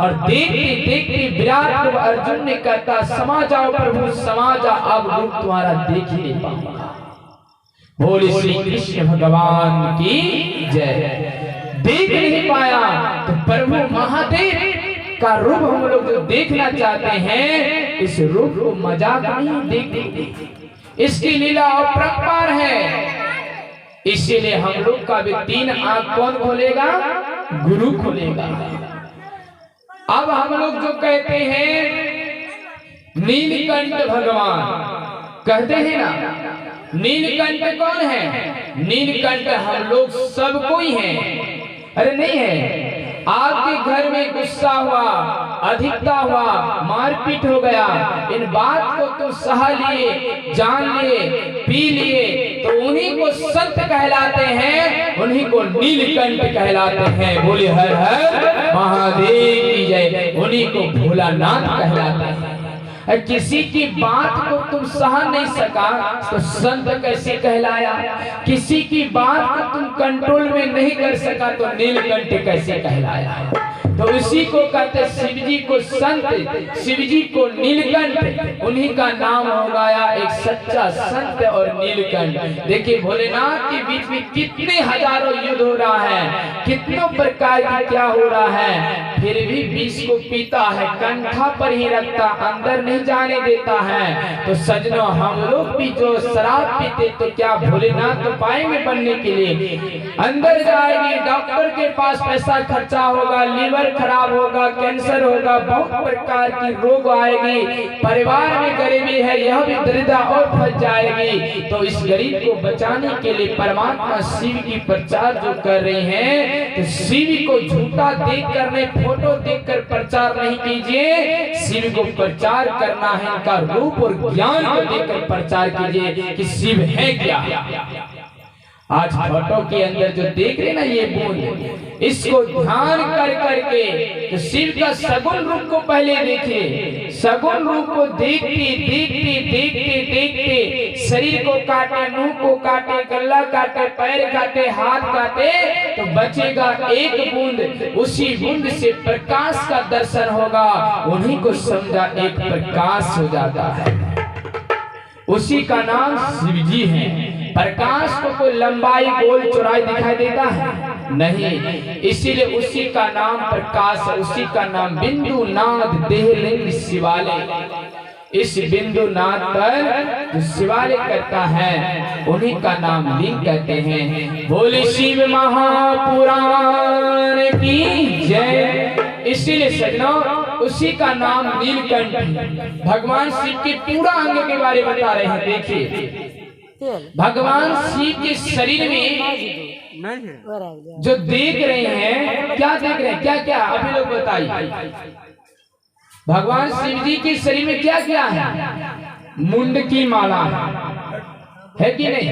और देखते देखते विराट रूप अर्जुन ने कहता, समा जाओ प्रभु समा जाओ, अब रूप तुम्हारा देख ही नहीं पाऊंगा। बोले श्री कृष्ण भगवान की जय। देख नहीं पाया तो प्रभु महादेव का रूप हम लोग जो देखना चाहते हैं, इस रूप को मजाक नहीं देखते, इसकी लीला अपरंपार है। इसीलिए हम लोग का भी 3 आंख कौन खोलेगा? गुरु खोलेगा। अब हम लोग जो कहते हैं नीलकंठ भगवान, कहते हैं ना, नीलकंठ कौन है? नीलकंठ हम लोग सब कोई हैं। अरे नहीं है, आपके घर में गुस्सा हुआ, अधिकता हुआ, मारपीट हो गया, इन बात को तो सह लिए, जान लिए, पी लिए, तो उन्हीं को संत कहलाते हैं, उन्हीं को नीलकंठ कहलाते हैं। बोले हर हर महादेव की जय। उन्हीं को भोलानाथ कहलाते हैं। किसी की बात को तुम सह नहीं सका तो संत कैसे कहलाया? किसी की बात को तुम कंट्रोल में नहीं कर सका तो नीलकंठ कैसे कहलाया? तो उसी को कहते शिव जी को संत, शिव जी को नीलकंठ, उन्हीं का नाम हो गया एक सच्चा संत और नीलकंठ। देखिए भोलेनाथ के बीच में कितने हजारों युद्ध हो रहा है, कितनों प्रकार की क्या हो रहा है, फिर भी विष को पीता है, कंठा पर ही रखता, अंदर नहीं जाने देता है। तो सजनों हम लोग भी जो शराब पीते तो क्या भोलेनाथ तो पाएंगे बनने के लिए? अंदर जाएंगे, डॉक्टर के पास पैसा खर्चा होगा, लीवर खराब होगा, कैंसर होगा, बहुत प्रकार की रोग आएगी, परिवार में गरीबी है, यह भी दरिद्रता और फंस जाएगी। तो इस गरीब को बचाने के लिए परमात्मा शिव की प्रचार जो कर रहे हैं, तो शिव को झूठा देख कर नहीं, फोटो देखकर प्रचार नहीं कीजिए, शिव को प्रचार करना है, इनका रूप और ज्ञान को देखकर प्रचार कीजिए कि शिव है क्या। आज फोटो के अंदर जो देख रहे ना ये बूंद, इसको ध्यान कर करके तो शिव का सगुण रूप को पहले देखिए। सगुण रूप को देखते देखते देखते देखते शरीर को काटे, मुंह को काटे, गला काटे, पैर काटे, हाथ काटे, तो बचेगा एक बूंद। उसी बूंद से प्रकाश का दर्शन होगा, उन्हीं को समझा एक प्रकाश हो जाता है, उसी का नाम शिव जी है। प्रकाश को कोई लंबाई गोल चौड़ाई दिखाई देता है? नहीं, इसीलिए उसी का नाम प्रकाश है, उसी का नाम बिंदुनाथ देहलिंग शिवालय। इस बिंदुनाथ पर जो शिवालय करता है उन्हीं का नाम लिंग कहते हैं। बोले शिव महापुराण की जय। इसीलिए सज्जनों उसी का नाम नीलकंठ। भगवान शिव के पूरा अंग के बारे में बता रहे हैं। देखिए भगवान शिव के शरीर में जो देख रहे हैं, क्या देख रहे हैं, क्या क्या अभी लोग बताइए। भगवान शिव जी के शरीर में क्या क्या है? मुंड की माला है कि नहीं?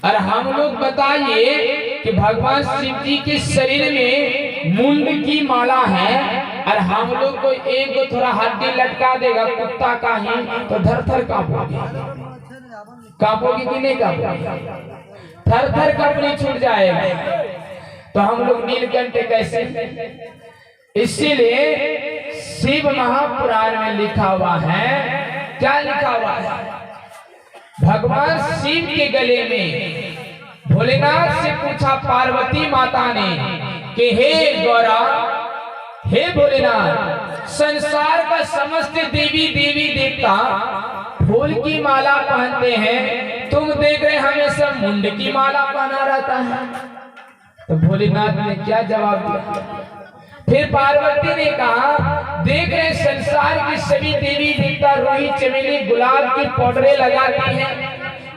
और हम लोग बताइए कि भगवान शिव जी के शरीर में मुंड की माला है और हम लोग को एक को थोड़ा हड्डी लटका देगा कुत्ता का ही तो धर थर कांपोगे। कांपोगे कि नहीं कांपोगे? थर थर कपड़ी छूट जाएगा। तो हम लोग नीलकंठ कैसे? इसीलिए शिव महापुराण में लिखा हुआ है, क्या लिखा हुआ है? भगवान शिव के गले में भोलेनाथ से पूछा पार्वती माता ने कि हे गौरा, हे भोलेनाथ, संसार का समस्त देवी देवी देवता फूल की माला पहनते हैं, तुम देख रहे हमेशा मुंड की माला पहना रहता है। तो भोलेनाथ ने क्या जवाब दिया? फिर पार्वती ने कहा, देख रहे संसार की सभी देवी देवता रूही चमेली गुलाब की पाउडरें लगाती हैं,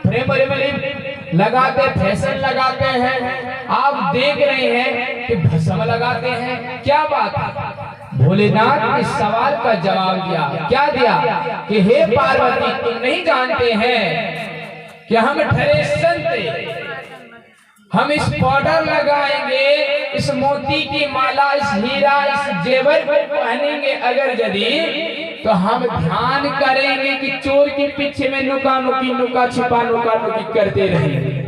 प्रेम लगाते, फैशन लगाते हैं, आप देख रहे हैं कि भस्म लगाते हैं। क्या बात है? भोलेनाथ ने सवाल का जवाब दिया। क्या दिया? कि हे पार्वती, तुम नहीं जानते हैं कि हम ठहरे संत, हम इस पाउडर लगाएंगे, इस मोती की माला, इस हीरा, इस जेवर को पहनेंगे अगर यदि, तो हम ध्यान करेंगे कि चोर के पीछे में नुका नुकी, नुका छिपा, नुका नुकी करते रहेंगे।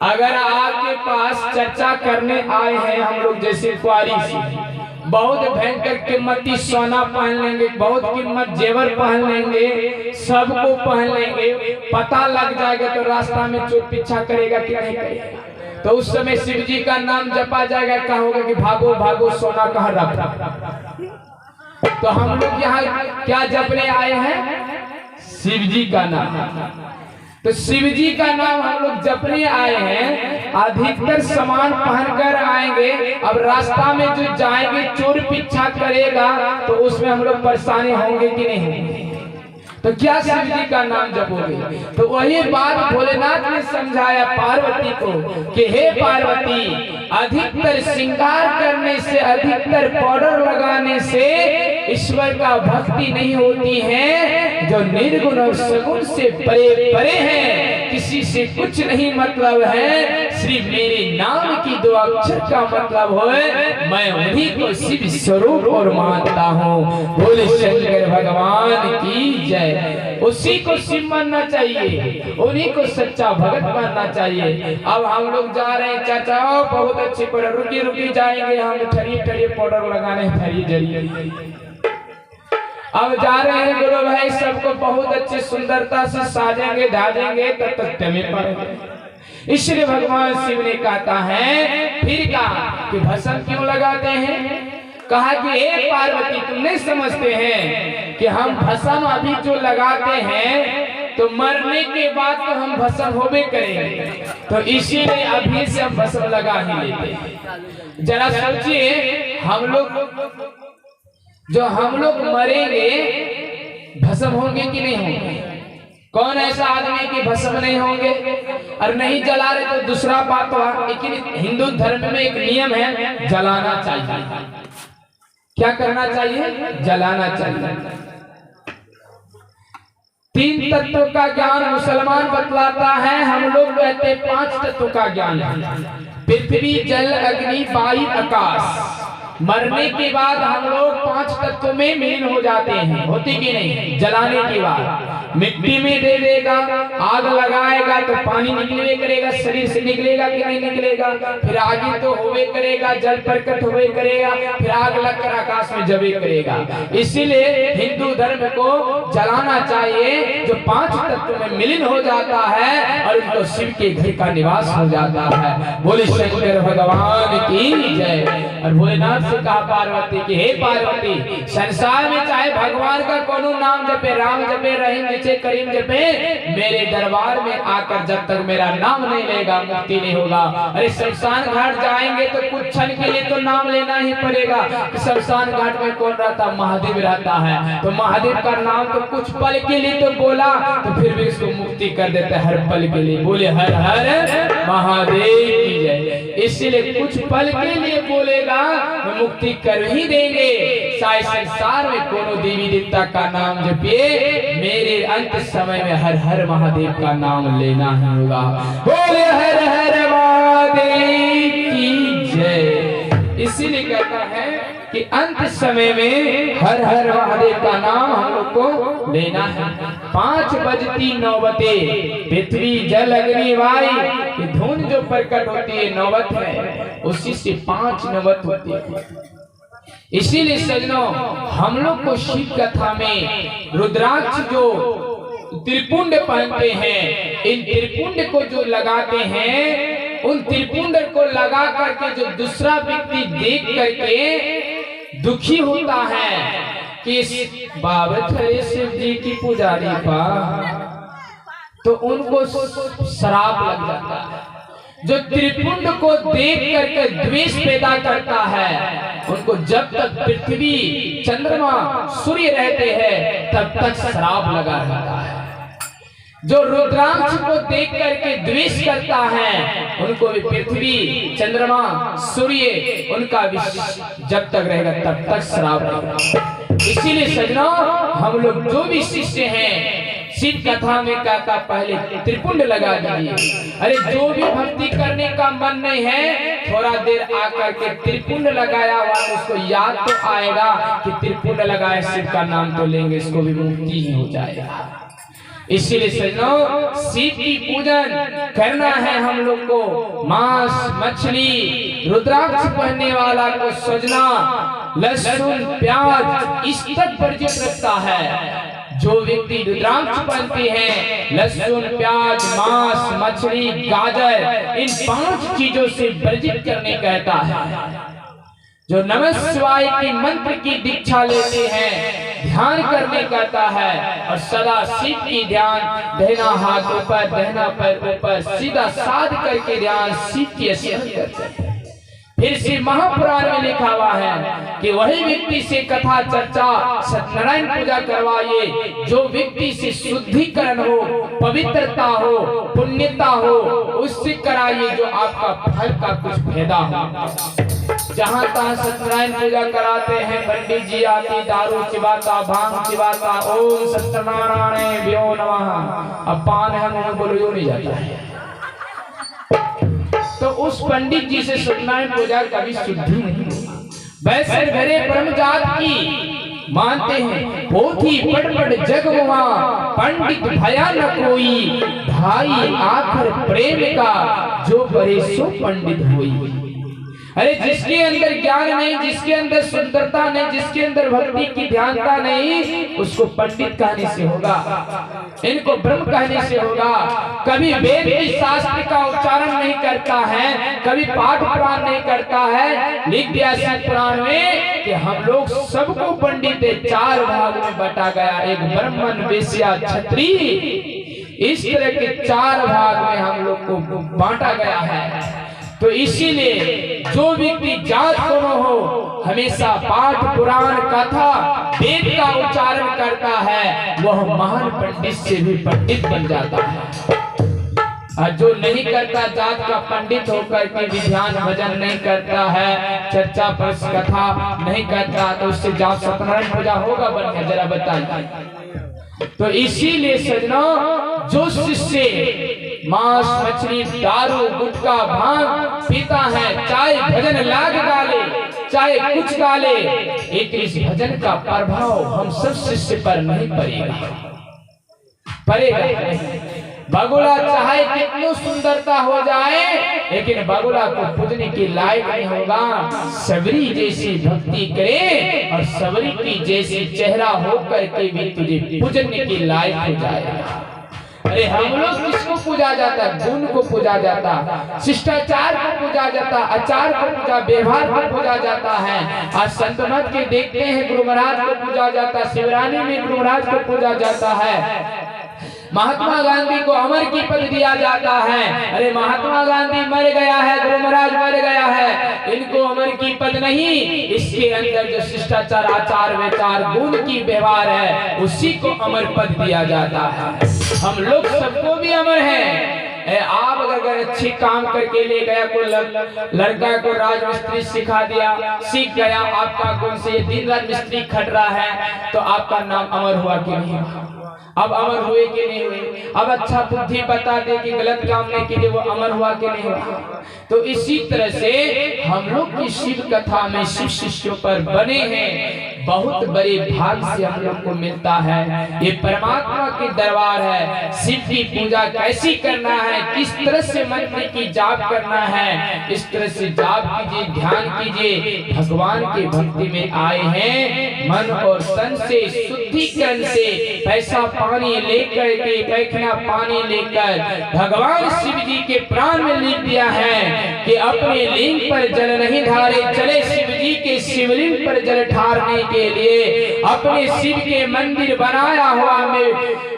अगर आपके पास चर्चा करने आए हैं हम लोग जैसे कुआरी से, बहुत भयंकर कीमती सोना पहन लेंगे, बहुत कीमत जेवर पहन लेंगे, सबको पहन लेंगे, पता लग जाएगा तो रास्ता में चोर पीछा करेगा कि नहीं करेगा? तो उस समय शिव जी का नाम जपा जाएगा, क्या होगा कि भागो भागो सोना कहाँ रखा। तो हम लोग यहाँ क्या जपने आए हैं? शिव जी का नाम। तो शिव जी का नाम हम लोग जपने आए हैं। अधिकतर सामान पहनकर आएंगे, अब रास्ता में जो जाएंगे चोर पीछा करेगा तो उसमें हम लोग परेशानी होंगे कि नहीं होंगे? तो क्या शिव जी का नाम जपोगे? तो वही बात भोलेनाथ ने समझाया पार्वती को कि हे पार्वती, अधिकतर श्रृंगार करने से, अधिकतर पाउडर लगाने से ईश्वर का भक्ति नहीं होती है। जो निर्गुण और सगुण से परे परे हैं, किसी से कुछ नहीं मतलब है, सिर्फ मेरे नाम की दो अक्षर का मतलब हो, मैं उन्हीं को शिव स्वरूप और मानता हूँ। बोले शंकर भगवान की जय। उसी को शिव मानना चाहिए, उन्हीं को सच्चा भगत मानना चाहिए। अब हम लोग जा रहे हैं, चाचा बहुत अच्छी पाउडर, रुकी रुकी जाएंगे हम, ठहरिए ठहरिए पाउडर लगाने, ठहरिए जरिए। अब जा रहे हैं गुरु भाई, सबको बहुत अच्छी सुंदरता से साजेंगे ढाजेंगे, तब तक तमें पड़ेंगे। इसलिए भगवान शिव ने कहता है, फिर कहा कि भस्म क्यों लगाते हैं? कहा कि हे पार्वती, तुम नहीं समझते हैं कि हम भस्म अभी जो लगाते हैं तो मरने के बाद तो हम भस्म होबे करेंगे, तो इसीलिए अभी से हम भस्म लगा ही लेते हैं। जरा सोचिए, हम लोग मरेंगे, भस्म होंगे कि नहीं होंगे? कौन ऐसा आदमी कि भस्म नहीं होंगे? और नहीं जला रहे तो दूसरा बात हुआ, लेकिन हिंदू धर्म में एक नियम है, जलाना चाहिए। क्या करना चाहिए? जलाना चाहिए। 3 तत्वों का ज्ञान मुसलमान बतलाता है, हम लोग कहते हैं 5 तत्वों का ज्ञान है। पृथ्वी, जल, अग्नि, वायु, आकाश। मरने के बाद हम लोग 5 तत्वों में विलीन हो जाते हैं, होती कि नहीं? जलाने के बाद मिट्टी में दे देगा, आग लगाएगा तो पानी निकले करेगा, शरीर से निकलेगा कि नहीं निकलेगा? फिर आगे तो होवे करेगा, जल प्रकट होवे करेगा, फिर आग लगकर आकाश में जबे करेगा। इसीलिए हिंदू धर्म को जलाना चाहिए जो 5 तत्व में मिलीन हो जाता है और उनको शिव के घर का निवास हो जाता है। बोले शंकर भगवान की जय। और भोलेनाथ से कहा पार्वती की, हे पार्वती, संसार में चाहे भगवान का कोनो नाम जपे, राम जपे, रहीम जपे, करीम जपे, मेरे दरबार में आकर जब तक मेरा नाम नहीं लेगा मुक्ति नहीं होगा। अरे शमशान घाट जाएंगे तो कुछ क्षण के लिए तो नाम लेना ही पड़ेगा। शमशान घाट में कौन रहता? महादेव रहता है। तो महादेव का नाम तो कुछ पल के लिए तो बोला तो फिर भी उसको मुक्ति कर देता है हर पल के लिए। बोले हर हर महादेव की जय। इसलिए कुछ पल के लिए बोलेगा मुक्ति कर ही देंगे। सारे संसार में कोनो देवी देवता का नाम जपिए, मेरे अंत समय में हर हर महादेव का नाम लेना ही होगा। बोले हर हर महादेव की जय। इसीलिए कहता है कि अंत समय में हर हर महादेव का नाम हम लोग को लेना है। 5 बजती नौबते, पृथ्वी जल अग्नि वायु, धुन जो प्रकट होती है नौबत है, उसी से 5 नौबत होती है। इसीलिए सजनों, हम लोग को शिव कथा में रुद्राक्ष जो त्रिपुंड पहनते हैं, इन त्रिपुंड को जो लगाते हैं, उन त्रिपुंड को लगा करके जो दूसरा व्यक्ति देख करके दुखी होता है कि बाबा शिव जी की पुजारी पा, तो उनको श्राप लग जाता है। जो त्रिपुंड को देख करके द्वेष पैदा करता है, उनको जब तक पृथ्वी चंद्रमा सूर्य रहते हैं तब तक श्राप लगा रहता है। जो रुद्राक्ष को देख करके द्वेष करता है, उनको भी पृथ्वी चंद्रमा सूर्य उनका जब तक रहेगा तब तक श्राप रहेगा। इसीलिए सजनों, हम लोग जो भी शिष्य हैं, शिव कथा में कहता पहले त्रिपुंड लगा दीजिए। अरे जो भी भक्ति करने का मन नहीं है, थोड़ा देर आकर के त्रिपुंड लगाया हुआ उसको याद तो आएगा कि त्रिपुंड लगाए, शिव का नाम तो लेंगे, इसको भी मुक्ति ही हो जाएगा। इसीलिए सजनों, शिव की पूजन करना है हम लोग को। मांस मछली रुद्राक्ष पहनने वाला को सजना, लहसुन प्याज इस तक वर्जित रखता है। जो व्यक्ति रुद्राक्ष पहनते हैं, लहसुन प्याज मांस मछली गाजर, इन 5 चीजों से वर्जित करने कहता है। जो नमः शिवाय के मंत्र की दीक्षा लेते हैं, ध्यान करने कहता है और सदा शिव की ध्यान, दाहिना हाथ ऊपर दाहिना पैर ऊपर सीधा साध करके ध्यान शिव की स्मरण करते हैं। फिर शिव महापुराण में लिखा हुआ है कि वही व्यक्ति से कथा चर्चा सत्यनारायण पूजा करवाइए जो व्यक्ति से शुद्धिकरण हो, पवित्रता हो, पुण्यता हो, उससे कराइए जो आपका फल का कुछ फायदा हो। जहाँ तहाँ सत्यनारायण पूजा कराते हैं, पंडित जी आती दारू चिबाता भांग चिबाता, ओम सत्यनारायण व्यो नमः, अब पान है बोलो यो नहीं जाता है। तो उस पंडित जी से सत्यनारायण पूजा कभी शुद्धि नहीं। वैसे घरे ब्रह्मजात की मानते हैं, पोथी पढ़ जग मुआ, पंडित भया न कोई, भाई आखिर प्रेम का जो परे सो पंडित हुई। अरे जिसके अंदर ज्ञान नहीं, जिसके अंदर सुंदरता नहीं, जिसके अंदर भक्ति की ध्यानता नहीं, उसको पंडित कहने से होगा, इनको ब्रह्म कहने से होगा। कभी वेद की शास्त्र का उच्चारण नहीं करता है, कभी पाठ पुराण नहीं करता है। लिख दिया शिव पुराण में कि हम लोग सबको पंडित 4 भाग में बटा गया, एक ब्राह्मण वेश्या क्षत्रिय, इस तरह के 4 भाग में हम लोग को बांटा गया है। तो इसीलिए जो व्यक्ति जात कोनो हो, हमेशा पाठ पुराण कथा वेद का उच्चारण करता है, वह महान पंडित से भी पंडित बन जाता है। और जो नहीं करता, जात का पंडित होकर के भी ध्यान भजन नहीं करता है, चर्चा पर कथा नहीं करता, तो उससे जात सत्यनारायण पूजा होगा बढ़िया? जरा बताइए। तो इसीलिए सजनों, जो शिष्य मांस मछली दारू गुटखा भांग पीता है, चाहे भजन लाग डाले, चाहे कुछ गाले, एक इस भजन का प्रभाव हम सब शिष्य पर नहीं पड़ेगा। बगुला चाहे कितनी सुंदरता हो जाए, लेकिन बगुला को पूजने के लायक नहीं होगा। सबरी जैसी भक्ति करे और सबरी की जैसी चेहरा होकर के भी तुझे पूजने के लायक हो जाएगा। अरे हम लोग किसको पूजा जाता? गुण को पूजा जाता, शिष्टाचार को पूजा जाता, आचार को पूजा, व्यवहार को पूजा जाता है। आज संत मत के देखते हैं गुरु महाराज को पूजा जाता, शिवरानी में गुरु महाराज को पूजा जाता है, महात्मा गांधी को अमर की पद दिया जाता है। अरे महात्मा गांधी मर गया है, गुरु महाराज मर गया है, इनको अमर की पद नहीं, इसके अंदर जो शिष्टाचार, आचार, विचार, गुण की व्यवहार है उसी को अमर पद दिया जाता है। हम लोग सबको भी अमर है। आप अगर अच्छे काम करके ले गया, कोई लड़का को राजमिस्त्री सिखा दिया, सीख गया, आपका गुण से दिन रात मिस्त्री खट रहा है, तो आपका नाम अमर हुआ कि नहीं? अब अमर हुए कि नहीं हुए? अब अच्छा बुद्धि बता दे कि गलत काम नहीं किए, वो अमर हुआ कि नहीं हुआ? तो इसी तरह से हम लोग की शिव कथा में शिव शिष्यों पर बने हैं, बहुत बड़े भाग से हम लोग को मिलता है। ये परमात्मा की दरबार है। शिव की पूजा कैसी करना है, किस तरह से मंत्र की जाप करना है, इस तरह से जाप कीजिए, ध्यान कीजिए। भगवान की भक्ति में आए हैं, मन और तन से शुद्धिकरण से पैसा पानी लेकर के, पैखना पानी लेकर भगवान शिव जी के प्राण में लिख दिया है कि अपने लिंग पर जल नहीं ढारे, चले शिव जी के शिवलिंग पर जल ढारने के लिए। अपने शिव के मंदिर बनाया हुआ में,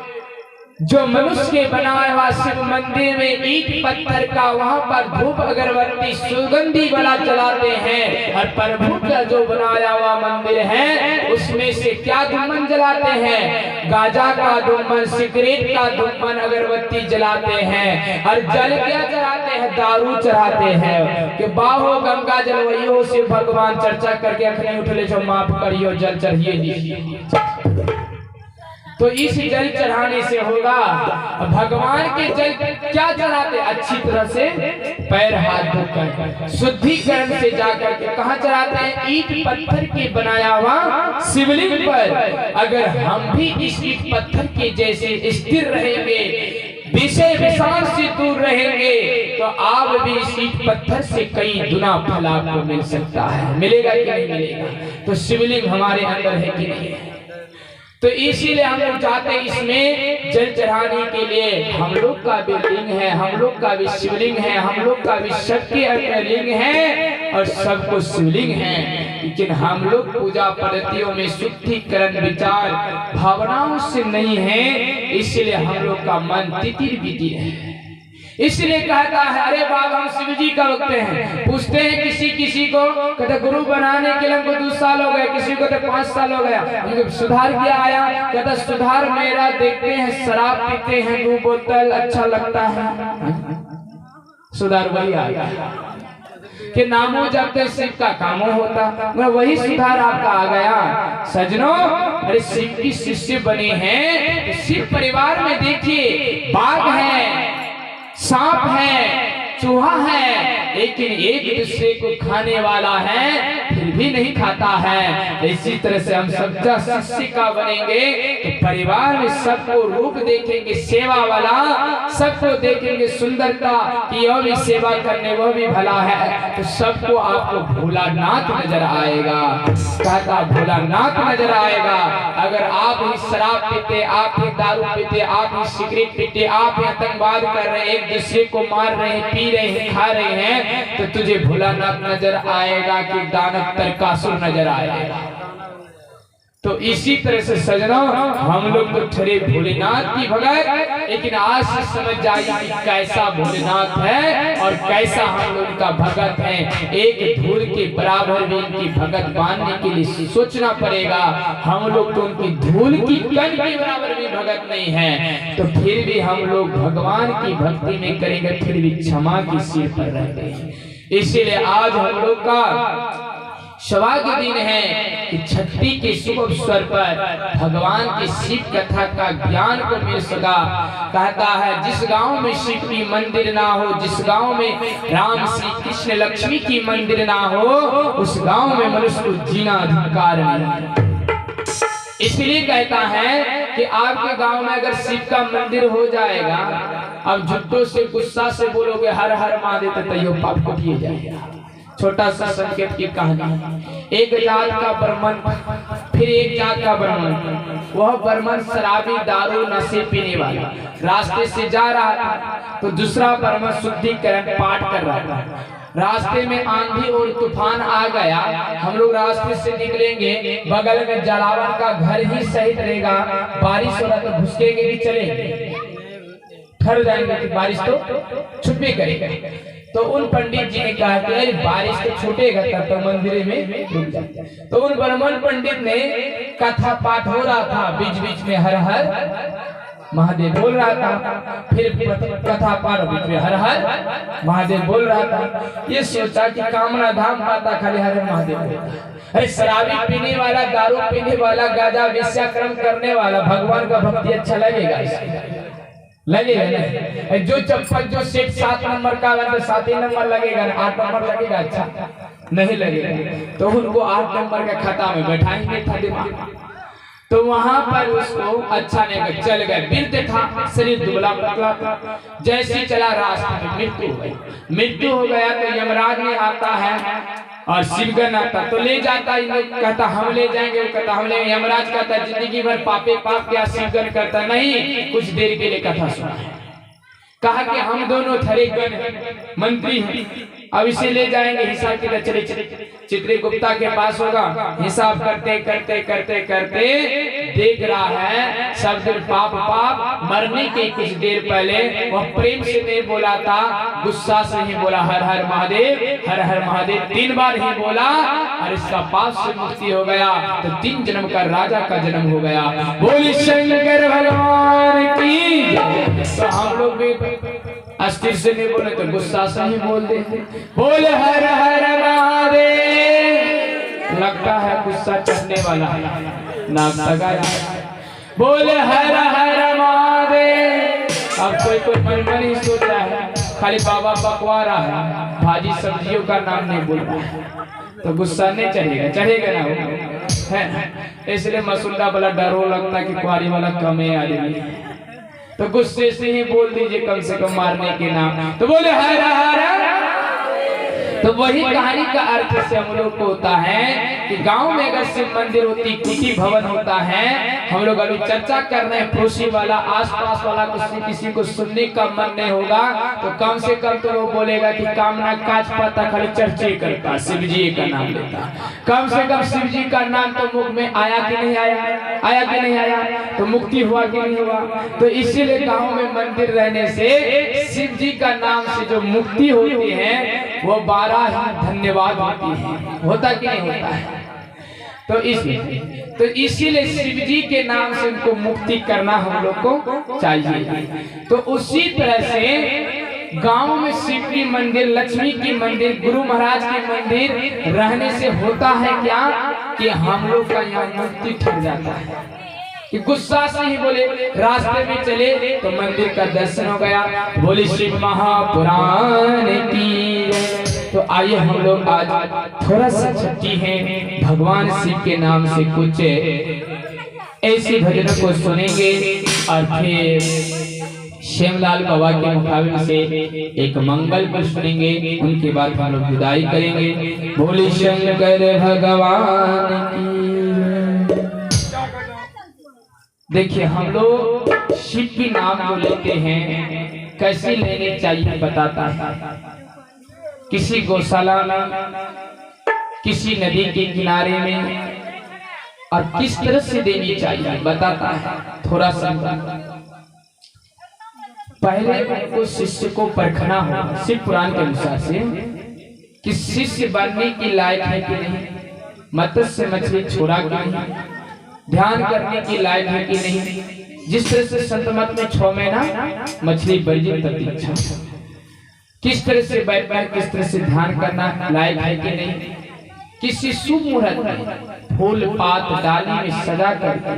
जो मनुष्य के बनाया हुआ शिव मंदिर में ईंट पत्थर का, वहां पर धूप अगरबत्ती सुगंधी वाला जलाते हैं। और प्रभु का जो बनाया हुआ मंदिर है उसमें से क्या धूमन जलाते हैं? गांजा का धूमन, सिगरेट का धूमन, अगरबत्ती जलाते हैं। और जल क्या चढ़ाते हैं? दारू चढ़ाते हैं कि बाहो गंगा जल वही से भगवान चर्चा करके अखने उठले जो माफ करियो, जल चढ़िए। तो इस जल चढ़ाने से होगा। भगवान के जल क्या चढ़ाते? अच्छी तरह से पैर हाथ धोकर शुद्धिकरण से जाकर के कहाँ चढ़ाते हैं? ईंट पत्थर के बनाया हुआ शिवलिंग पर। अगर हम भी इस ईंट पत्थर के जैसे स्थिर रहेंगे, विषय विषाण से दूर रहेंगे, तो आप भी इस ईंट पत्थर से कई गुना फल आपको मिल सकता है। मिलेगा कि नहीं मिलेगा? तो शिवलिंग हमारे अंदर है कि नहीं है? तो इसीलिए हम लोग चाहते हैं इसमें जल चढ़ाने के लिए। हम लोग का भी लिंग है, हम लोग का भी शिवलिंग है, हम लोग का भी सबके अपने लिंग है और सबको शिवलिंग है। लेकिन हम लोग पूजा पद्धतियों में शुद्धिकरण विचार भावनाओं से नहीं है, इसलिए हम लोग का मन तितिर बितिर है। इसलिए कहता है, अरे बाबा हम शिव जी का भक्त हैं। पूछते हैं किसी को, कहते गुरु बनाने के लिए हमको 2 साल हो गए, किसी को तो 5 साल हो गया। हमको सुधार क्या आया? कहता सुधार मेरा देखते हैं शराब पीते हैं 2 बोतल, अच्छा लगता है, सुधार वही आया कि नामो जपते शिव का कामो होता, वही सुधार आपका आ गया। सजनों, अरे शिव की शिष्य बने हैं, शिव परिवार में देखिए बाघ है, सांप है, चूहा है, लेकिन एक दूसरे को खाने वाला है फिर भी नहीं खाता है। इसी तरह से हम सबका शिष्य का बनेंगे तो परिवार में सबको रूप देखेंगे सेवा वाला, सबको देखेंगे सुंदरता कि वह भी सेवा करने वह भी भला है, तो सबको आपको भोलानाथ नजर आएगा। कहता भोलानाथ नजर आएगा। अगर आप ही शराब पीते, आप ही दारू पीते, आप ही सिगरेट पीते, आप ही आतंकवाद कर रहे हैं, एक दूसरे को मार रहे हैं, पी रहे हैं, खा रहे हैं, तो तुझे भोलानाथ नजर आएगा कि दानव तरकासुर नजर आएगा। तो इसी तरह से सजना हम लोग तो ठहरे भोलेनाथ की भगत, लेकिन आज से समझ जाइए कि कैसा भोलेनाथ है और कैसा हम लोग का भगत है। एक धूल के बराबर भी इनकी भगत मानने के लिए सोचना पड़ेगा। हम लोग तो उनकी धूल की कण के बराबर भी भगत नहीं है, तो फिर भी हम लोग भगवान की भक्ति में करेंगे, फिर भी क्षमा की सिर पर रहते हैं। इसीलिए आज हम लोग का सौभाग्य दिन है कि छठी के शुभ अवसर पर भगवान की शिव कथा का ज्ञान को मिल सका। कहता है जिस गांव में शिव की मंदिर ना हो, जिस गांव में राम श्री कृष्ण लक्ष्मी की मंदिर ना हो, उस गांव में मनुष्य को जीना अधिकार नहीं। इसलिए कहता है कि आपके गांव में अगर शिव का मंदिर हो जाएगा, अब झुट्टों से गुस्सा से बोलोगे हर हर महादेव तो तैयो पाप को किए जाएगा। छोटा सा संकेत की कहानी। एक जात का ब्राह्मण फिर एक जात का ब्राह्मण, वह ब्राह्मण शराबी दारू नशे पीने वाला रास्ते से जा रहा था, तो दूसरा ब्राह्मण शुद्धिकरण पाठ कर रहा था। रास्ते में आंधी और तूफान आ गया, हम लोग रास्ते से निकलेंगे, बगल में जलावन का घर ही सही रहेगा, बारिश हो रहा तो घुसकेंगे कि चलेंगे, ठहर जाएंगे कि बारिश तो छुट्टी करेगा। तो उन पंडित जी ने कहा कि बारिश तो छूटेगा तब तो मंदिर में रुक जाए। तो उन ब्राह्मण पंडित ने कथा पाठ हो रहा था, बीच बीच में हर हर महादेव बोल रहा था, फिर कथा पाठ बीच में हर हर महादेव बोल रहा था। ये सोचा कि कामना धाम पाता खाली हर महादेव बोलता। अरे शराबी पीने वाला, दारू पीने वाला, गाजा वेश्याक्रम करने वाला भगवान का भक्ति अच्छा लगेगा? लगेगा नहीं। जो चप्पल जो सेट 7 नंबर का तो 7 ही नंबर लगेगा, 8 नंबर लगेगा? अच्छा नहीं लगेगा। तो उनको 8 नंबर का खाता में बैठाएंगे था दिमाग। तो वहां पर उसको अच्छा नहीं, चल गए। बिरते था, शरीर दुबला पतला था, जैसे चला रास्ते में मृत्यु हो गई। मृत्यु हो गया तो यमराज ने आता है और शिवगन आता तो ले जाता। कहता हम ले जाएंगे, वो कहता हम ले। यमराज कहता जिंदगी भर पापे पाप क्या शिवगन करता नहीं, कुछ देर के लिए कथा सुना है। कहा कि हम दोनों थरे गण मंत्री हैं, अब इसे ले जाएंगे, हिसाब की चले चित्रगुप्ता के पास होगा। हिसाब करते करते करते करते देख रहा है सब दिन पाप पाप। मरने के कुछ देर पहले वह प्रेम से नहीं बोला था, गुस्सा से ही बोला हर हर महादेव, हर हर महादेव 3 बार ही बोला और इसका पाप से मुक्ति हो गया। तो 3 जन्म का राजा का जन्म हो गया। बोली शंकर भगवान की। तो हम लोग भी अस्थिर से नहीं बोले तो गुस्सा से ही बोल देते, बोले हर हर महादेव। लगता है गुस्सा चढ़ने वाला नाक लगाया, बोले हर हर महादेव। अब कोई मन ही सोच रहा है खाली बाबा बकवा रहा है, भाजी सब्जियों का नाम नहीं बोल रहा है, तो गुस्सा नहीं चढ़ेगा? चढ़ेगा ना वो है। इसलिए मसूदा वाला डरो लगता कि कुआरी वाला कमे आदमी, तो गुस्से से ही बोल दीजिए कम से कम मारने के नाम। तो बोले हर हर। तो वही कहानी का अर्थ से हम लोग को होता है कि गांव में अगर शिव मंदिर होती, कुटी भवन होता है, हम लोग अभी चर्चा कर रहे हैं, पड़ोसी वाला आसपास वाला किसी को सुनने का मन नहीं होगा, तो कम से कम तो वो बोलेगा कि कामना काज पाता खाली चर्चे करता, शिव जी का नाम लेता। कम से कम शिव जी का नाम तो मुख में आया कि नहीं आया, आया कि नहीं आया, तो मुक्ति हुआ कि नहीं हुआ। तो इसीलिए गाँव में मंदिर रहने से शिव जी का नाम से जो मुक्ति होती है वो 12 ही धन्यवाद होती है। होता कि नहीं होता है? तो इसीलिए शिव जी के नाम से उनको मुक्ति करना हम लोग को चाहिए। तो उसी तरह से गांव में शिव की मंदिर, लक्ष्मी की मंदिर, गुरु महाराज की मंदिर रहने से होता है क्या कि हम लोग का यहाँ मुक्ति ठहर जाता है। कि गुस्सा से ही बोले, रास्ते में चले तो मंदिर का दर्शन हो गया। बोले शिव महापुराण की। तो आइए हम लोग आज थोड़ा सा छठी है भगवान शिव के नाम से कुछ ऐसे भजनों को सुनेंगे और फिर श्यामलाल बाबा के मुकाबले से एक मंगल को सुनेंगे, उनके बाद हम लोग विदाई करेंगे। बोले शंकर भगवान की। देखिए हम लोग शिव की नाम जो लेते हैं कैसे लेने चाहिए बताता है। किसी गौशाला में, किसी नदी के किनारे में, और किस तरह से देनी चाहिए बताता है। थोड़ा सा पहले उनको शिष्य को परखना होगा शिव पुराण के अनुसार से कि शिष्य बनने की लायक है कि नहीं, मत्स्य मछली छोड़ा कि नहीं, ध्यान करने की लायक है कि नहीं। जिस तरह से संत मत में 6 महीना मछली वर्जित प्रतीक्षा, किस तरह से बैठना है, किस तरह से ध्यान करना लायक है कि नहीं। किसी शुभ मुहूर्त में फूल पात डाली में सजा करके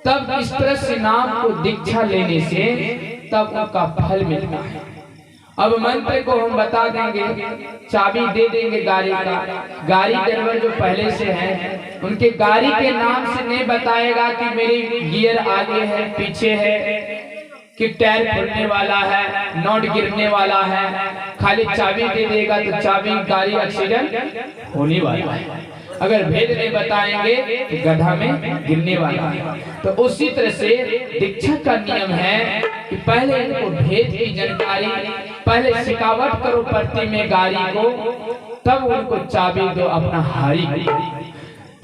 तब इस तरह से नाम को दीक्षा लेने से तब उनका फल मिलता है। अब मंत्र को हम बता देंगे, चाबी दे देंगे गाड़ी का। गाड़ी ड्राइवर जो पहले से है उनके गाड़ी के नाम से नहीं बताएगा कि मेरी गियर आगे है पीछे है, कि टायर खुलने वाला है, नोट गिरने वाला है। खाली चाबी दे देगा तो चाबी गाड़ी एक्सीडेंट होने वाला है। अगर भेद नहीं बताएंगे तो गड्ढा में गिरने वाला है। तो उसी तरह से दीक्षा का नियम है कि पहले इनको भेद की जानकारी, पहले सिखावट करो प्रति में गाड़ी को, तब उनको चाबी दो अपना हारी,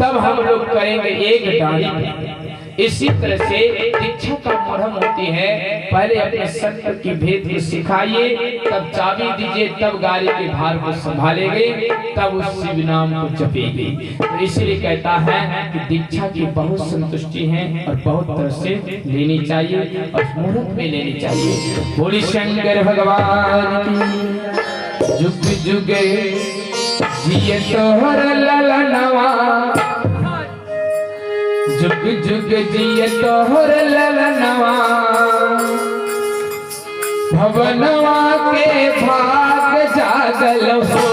तब हम लोग करेंगे एक डाली। इसी तरह से दीक्षा का मरहम होती है, पहले अपने संत की भेद को सिखाइए, तब चाबी दीजिए, तब गाड़ी के भार को संभालेंगे, तब उस शिव नाम को जपेंगे। तो इसलिए कहता है कि दीक्षा की बहुत संतुष्टि है और बहुत तरह से लेनी चाहिए और मुहूर्त में लेनी चाहिए। बोली शंकर भगवान की जुग जुग जिए तोहर ललनवा, जुग जुग जिए तोहर ललनवा, भवनवा के भाग जागल हो।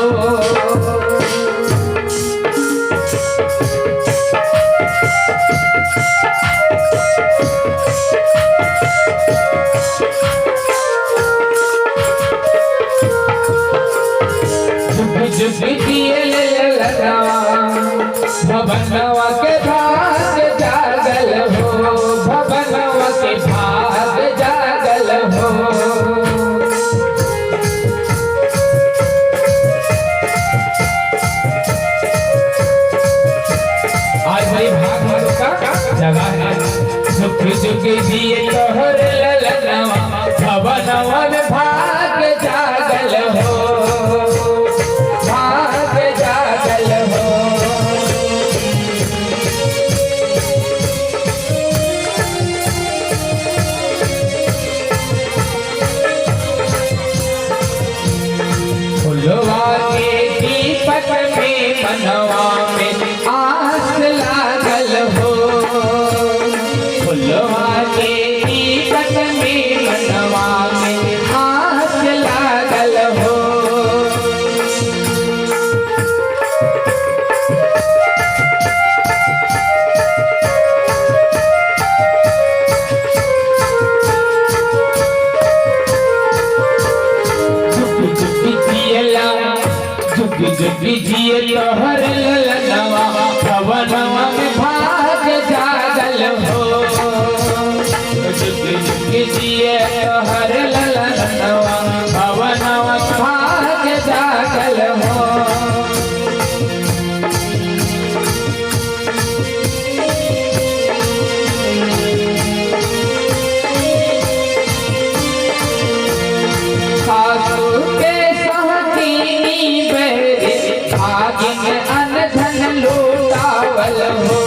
जुग जुग जिए ललनवा, भवनवा के भाग जागल हो, भवनवा के भाग जागल हो। आज भाई भाग का जगह है। जुग जुग जिए तोहर ललनवा, भवनवा में भाग जागल हो, भाग जागल हो। फुलवा के दीपक में मनवा में आस लागल हो, फुलवा के दीपक में मनवा में आस लागल हो। जुग जिए तोहर ललनवा, भवनवा में भाग जागल हो। जुग जुग जिए तोहर ललनवा, भवनवा में भाग जागल हो। सासू के सहकीनी बहरे, भागिन अनधन लूटावल हो।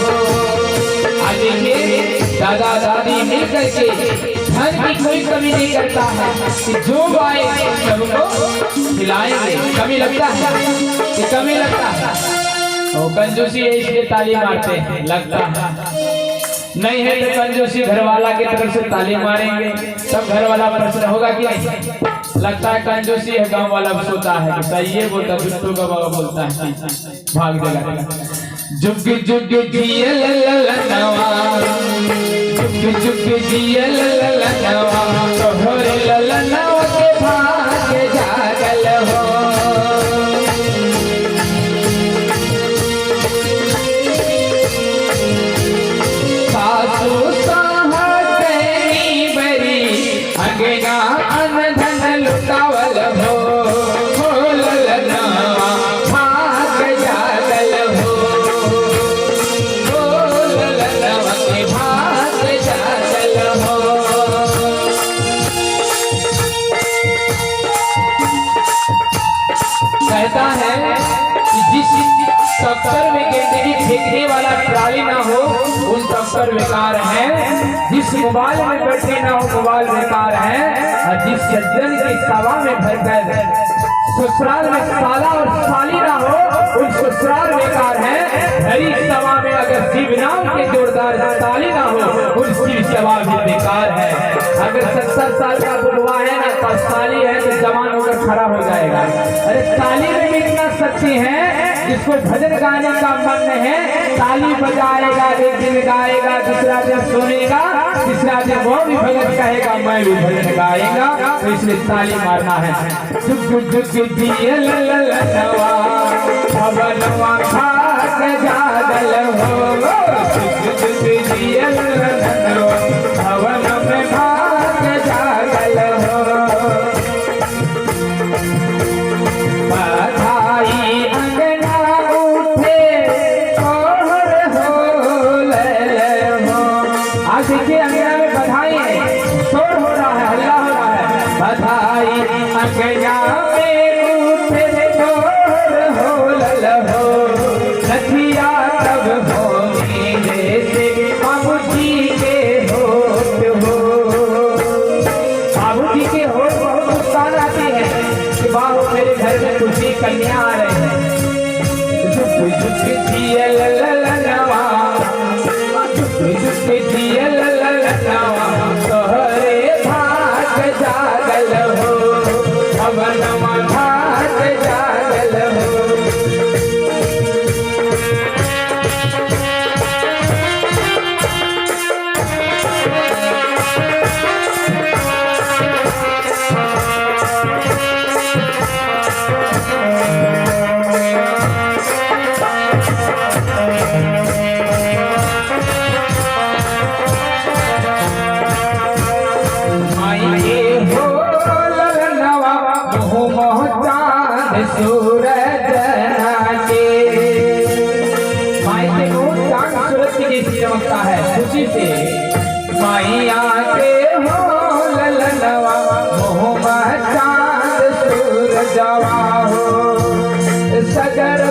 आज के दादा दादी मिलकर के धन की कोई कमी नहीं करता है कि जो आए सबको खिलाएंगे। कमी लगता है कि कमी लगता है, और कंजूसी है इसलिए ताली मारते हैं, लगता है नहीं है तो कंजूसी घर वाला की तरफ से ताली मारेंगे, तब घर वाला प्रश्न होगा कि नहीं। लगता है कंजूसी है, गांव वाला सोता है सही है, बोलता बिट्टू का बाबा बोलता है भाग देगा। जुग जुग जिए ललनवा, जुग जुग जिए ललनवा, तोहर ललनवा के भाग जागल हो। सासू सहकनी बरी, अंगना अनधन लुटावल हो। ललनवा भाग जागल हो, ललनवा के भाग जागल हो। कहता है कि जिस टक्कर में गेंदगी फेंकने वाला प्राणी ना हो उन टक्कर बेकार है, जिस मोबाइल में बैठे ना हो मोबाइल बेकार है, और जिस सज्जन की सभा में भरकर ससुराल में साला और साली ना हो, उन ससुराल बेकार है। हरी सभा में अगर शिव नाम के जोरदार ताली ना हो, उन शिव सभा भी बेकार है। अगर 70 साल का बुढ़वा है ना तो साली है तो जवान होकर खड़ा हो जाएगा। अरे ताली में भी इतना शक्ति है, जिसको भजन गाने का मन है ताली बजाएगा, एक दिन गाएगा, दूसरा दिन सुनेगा, तीसरा दिन वो भी भजन कहेगा, मैं भी भजन गाएगा। तो इसलिए ताली मारना है। जुग जुग जिए ललनवा भवनवा खाक जागल हो, जुग जुग जिए ललनवा भवन में खाक जागल हो। बधाई अंगना उठे और हो ले हो। आज देखिए अंगना में बधाई है, शोर हो रहा है, हल्ला हो रहा है। बधाई अंगना में उठे और हो ले हो। नथिया तब होने जैसे बाबूजी के होठ हो। बाबूजी के होठ बहुत मुस्कान आती है कि बाबू मेरे घर में खुशी कन्या आ रहे हैं। जुग जुग जिए ललनवा, जुग जुग जिए ललनवा, तोहरे भाग जागल हो, भवनवा भाग जागल हो। सूरज नाचे, माई के मुंह चांद सूरज की जैसी चमकता है खुशी से। माइया के हो ललनवा मोह चांद सूरजवा हो, सगर